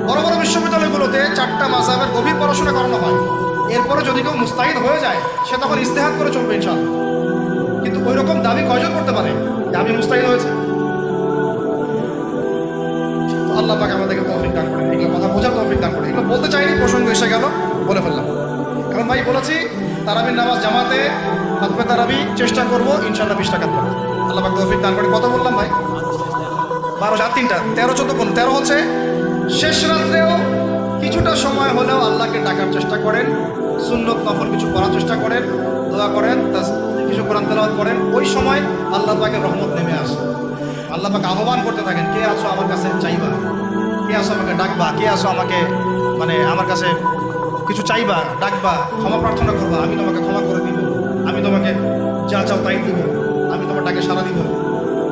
বড় বড় বিশ্ববিদ্যালয়গুলোতে 4টা মাযহাবের গভীর পড়াশোনা করানো হয়। এরপরে যদি কেউ মুস্তাহিদ হয়ে যায়, সে তখন ইজতিহাদ করে চলবে ইনশাআল্লাহ। কিন্তু ওই রকম দাবি কয়জন করতে পারে যে আমি মুস্তাহিদ হয়েছে? আল্লাহ পাক আমাদেরকে তৌফিক দান করেন, এগুলো কথা বোঝার তৌফিক দান করেন। এগুলো বলতে চাইনি, প্রসঙ্গ এসে গেল, বলে ফেললাম। এখন ভাই বলেছি, তারাবির নামাজ জামাতে, খতমে তারাবি চেষ্টা করবো ইনশাআল্লাহ 20 টাকা পড়বো। আল্লাহ পাক তৌফিক দান করেন। কত বললাম ভাই? 12, 7, 3টা, 13, 14, 15। 13 হচ্ছে শেষ রাত্রেও কিছুটা সময় হলেও আল্লাহকে ডাকার চেষ্টা করেন, সুন্নত নফল কিছু করার চেষ্টা করেন, দোয়া করেন, কিছু কোরআন তেলাওয়াত করেন। ওই সময় আল্লাহ পাকের রহমত নেমে আসে। আল্লাহ পাক আহ্বান করতে থাকেন, কে আছো আমার কাছে চাইবা, কে আছো আমাকে ডাকবা, কে আছো আমাকে আমার কাছে কিছু চাইবা, ডাকবা, ক্ষমা প্রার্থনা করবা, আমি তোমাকে ক্ষমা করে দিব, আমি তোমাকে যা চাও তাই দিব, আমি তোমার ডাকে সাড়া দিব।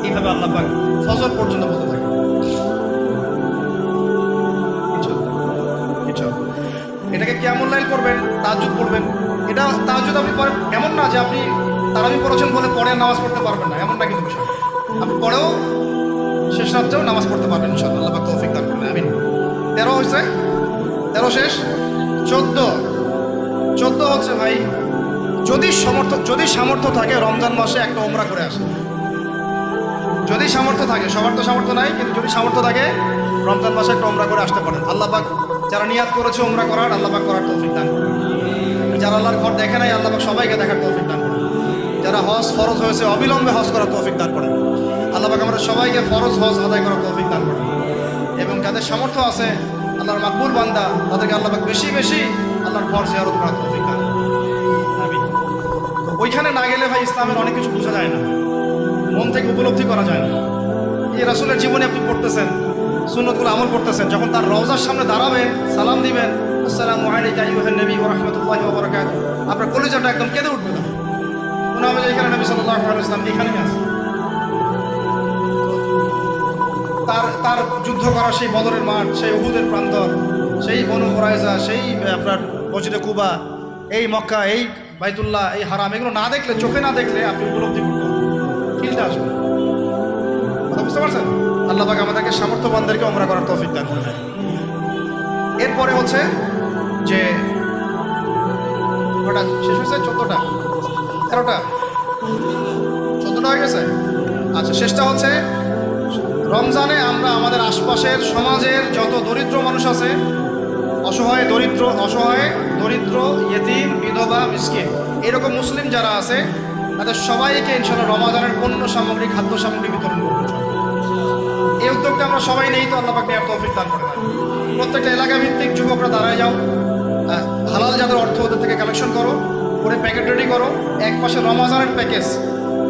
এইভাবে আল্লাহ পাক ফজর পর্যন্ত বলতে থাকে। এটাকে কিয়ামুল লাইল করবেন, তাহাজ্জুদ পড়বেন। এটা তাহাজ্জুদ আপনি পড়েন, এমন না যে আপনি তারাবি পড়েছেন বলে পরে নামাজ পড়তে পারবেন না, এমন না কিন্তু বিষয়। আপনি পরেও শেষ রাত্রেও নামাজ পড়তে পারবেন ইনশাআল্লাহ। আল্লাহ পাক তৌফিক দান করবেন, আমিন। 13 হয়েছে, 13 শেষ। 14 হচ্ছে ভাই, যদি সামর্থ্য থাকে রমজান মাসে একটা উমরা করে আসে। যদি সামর্থ্য থাকে, সবার তো সামর্থ্য নাই, কিন্তু যদি সামর্থ্য থাকে রমজান মাসে একটা উমরা করে আসতে পারেন। আল্লাহ পাক যারা নিয়াত করেছে উমরা করার, আল্লাহ পাক করার তৌফিক দান করেন। যারা আল্লাহর ঘর দেখে নাই, আল্লাহ পাক সবাইকে দেখার তৌফিক দান করেন। যারা হজ ফরজ হয়েছে, অবিলম্বে হজ করার তৌফিক দান করেন। আল্লাহ পাক আমরা সবাইকে ফরজ হজ আদায় করার তৌফিক দান করেন। এবং যাদের সামর্থ্য আছে, আল্লাহর মাকবুল বান্দা, তাদেরকে আল্লাহ পাক বেশি আল্লাহর ঘর জিয়ারত করার তৌফিক দান করেন, আমিন। ওইখানে না গেলে ভাই ইসলামের অনেক কিছু বোঝা যায় না, মন থেকে উপলব্ধি করা যায় না। এই রাসূলের জীবনে আপনি পড়তেছেন, সুন্নতগুলো আমল করতেছেন, যখন তার রওজার সামনে দাঁড়াবেন, সালাম দিবেন, আসসালামু আলাইকা আইয়ুহান নবী ওয়া রাহমাতুল্লাহি ওয়া বারাকাতুহু, আপনার কলিজাটা একদম কেঁদে উঠবে। মনে হবে যে এখানে নবী সাল্লাল্লাহু আলাইহি ওয়াসাল্লাম এখানেই আছে। তার যুদ্ধ করা সেই বদরের মাঠ, সেই উহুদের প্রান্তর, সেই বনু কুরাইজা, সেই আপনার মসজিদে কুবা, এই মক্কা, এই বাইতুল্লাহ, এই হারাম, এগুলো না দেখলে, চোখে না দেখলে আপনি উপলব্ধি করতে পারবেন। ফিল্ডে আসবে। কথা বুঝতে পারছেন? আল্লাহ পাক আমাদেরকে সামর্থ্যবানদেরকে ওমরা করার তৌফিক দান করে। এরপরে হচ্ছে যে কটা শেষ হয়েছে? 14টা 13টা 14টা হয়ে গেছে। আচ্ছা, শেষটা হচ্ছে রমজানে আমরা আমাদের আশপাশের সমাজের যত দরিদ্র মানুষ আছে, অসহায় দরিদ্র ইয়েতিম বিধবা মিসকিন এরকম মুসলিম যারা আছে তাদের সবাইকে ইনশাআল্লাহ রমজানের পণ্য সামগ্রী খাদ্য সামগ্রী বিতরণ করবো। এই উদ্যোগটা আমরা সবাই নেই তো আল্লাহ পাক নেওয়ার তৌফিক দান করে। প্রত্যেকটা এলাকা ভিত্তিক যুবকরা দাঁড়ায় যাও, হালাল যাদের অর্থ ওদের থেকে কালেকশন করো, করে প্যাকেট রেডি করো। এক পাশে রমজানের প্যাকেজ,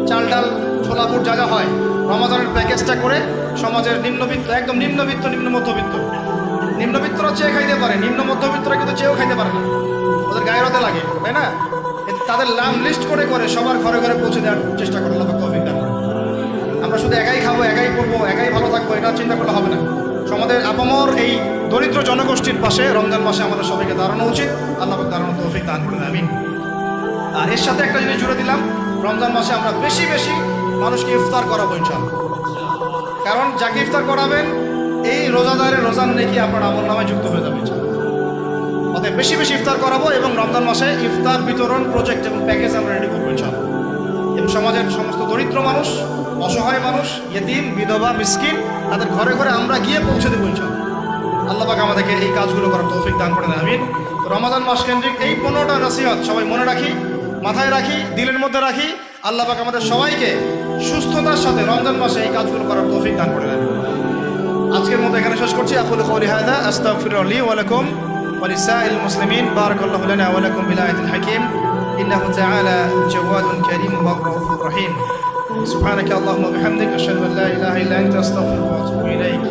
চাল ডাল ছোলা বুট যা যা হয়, রমজানের প্যাকেজটা করে সমাজের নিম্নবিত্ত, একদম নিম্নবিত্ত নিম্ন মধ্যবিত্ত, নিম্নবিত্তরা চেয়ে খাইতে পারে, নিম্ন মধ্যবিত্তরা কিন্তু চেয়েও খাইতে পারে না, ওদের গায়ের হতে লাগে, তাই না? তাদের নাম লিস্ট করে করে সবার ঘরে ঘরে পৌঁছে দেওয়ার চেষ্টা করে আল্লাহ তৌফিক দান করে। আমরা শুধু একাই খাবো, একাই করবো, একাই ভালো থাকবো, এটা চিন্তা করলে হবে না। সমাজের আপামর এই দরিদ্র জনগোষ্ঠীর পাশে রমজান মাসে আমাদের সবাইকে দাঁড়ানো উচিত। আল্লাহ দাঁড়ানো তৌফিক দান করে আমিন। আর এর সাথে একটা জিনিস জুড়ে দিলাম, রমজান মাসে আমরা বেশি বেশি মানুষকে ইফতার করাবো ইনশাআল্লাহ। কারণ যাকে ইফতার করাবেন এই রোজাদারের রোজার নেকি আপনার আমল নামায় যুক্ত হয়ে যাবে ইনশাআল্লাহ। অতএব বেশি বেশি ইফতার করাবো এবং রমজান মাসে ইফতার বিতরণ প্রজেক্ট এবং প্যাকেজ আমরা রেডি করবো ইনশাআল্লাহ। এবং সমাজের সমস্ত দরিদ্র মানুষ, অসহায় মানুষ, ইয়েতিম বিধবা মিসকিন তাদের ঘরে ঘরে আমরা গিয়ে পৌঁছে দেবো ইনশাআল্লাহ। আল্লাহ পাক আমাদেরকে এই কাজগুলো করার তৌফিক দান করে দেন আমিন। রমজান মাস কেন্দ্রিক এই 15টা নসিহত সবাই মনে রাখি, মাথায় রাখি, দিলের মধ্যে রাখি। আল্লাহ পাক আমাদের সবাইকে সুস্থতার সাথে রমজান মাসে এই কাজগুলো করার তৌফিক দান করে দেন। আজকের মতো এখানে শেষ করছি। আকুলু কওলি হাযা আস্তাগফিরুল্লাহ লি ওয়া লাকুম ওয়া লিসাইল মুসলিমিন। বারাকাল্লাহু লানা ওয়া লাকুম বিল আয়াতিল হাকীম। ইন্নাহু তাআলা জাওয়াদুন কারীম ওয়া রাউফুর রহিম। সুবহানাকা আল্লাহুম্মা ওয়া বিহামদিকা আশহাদু আন লা ইলাহা ইল্লা আনতা আস্তাগফিরুকা ওয়া আতুবু ইলাইক।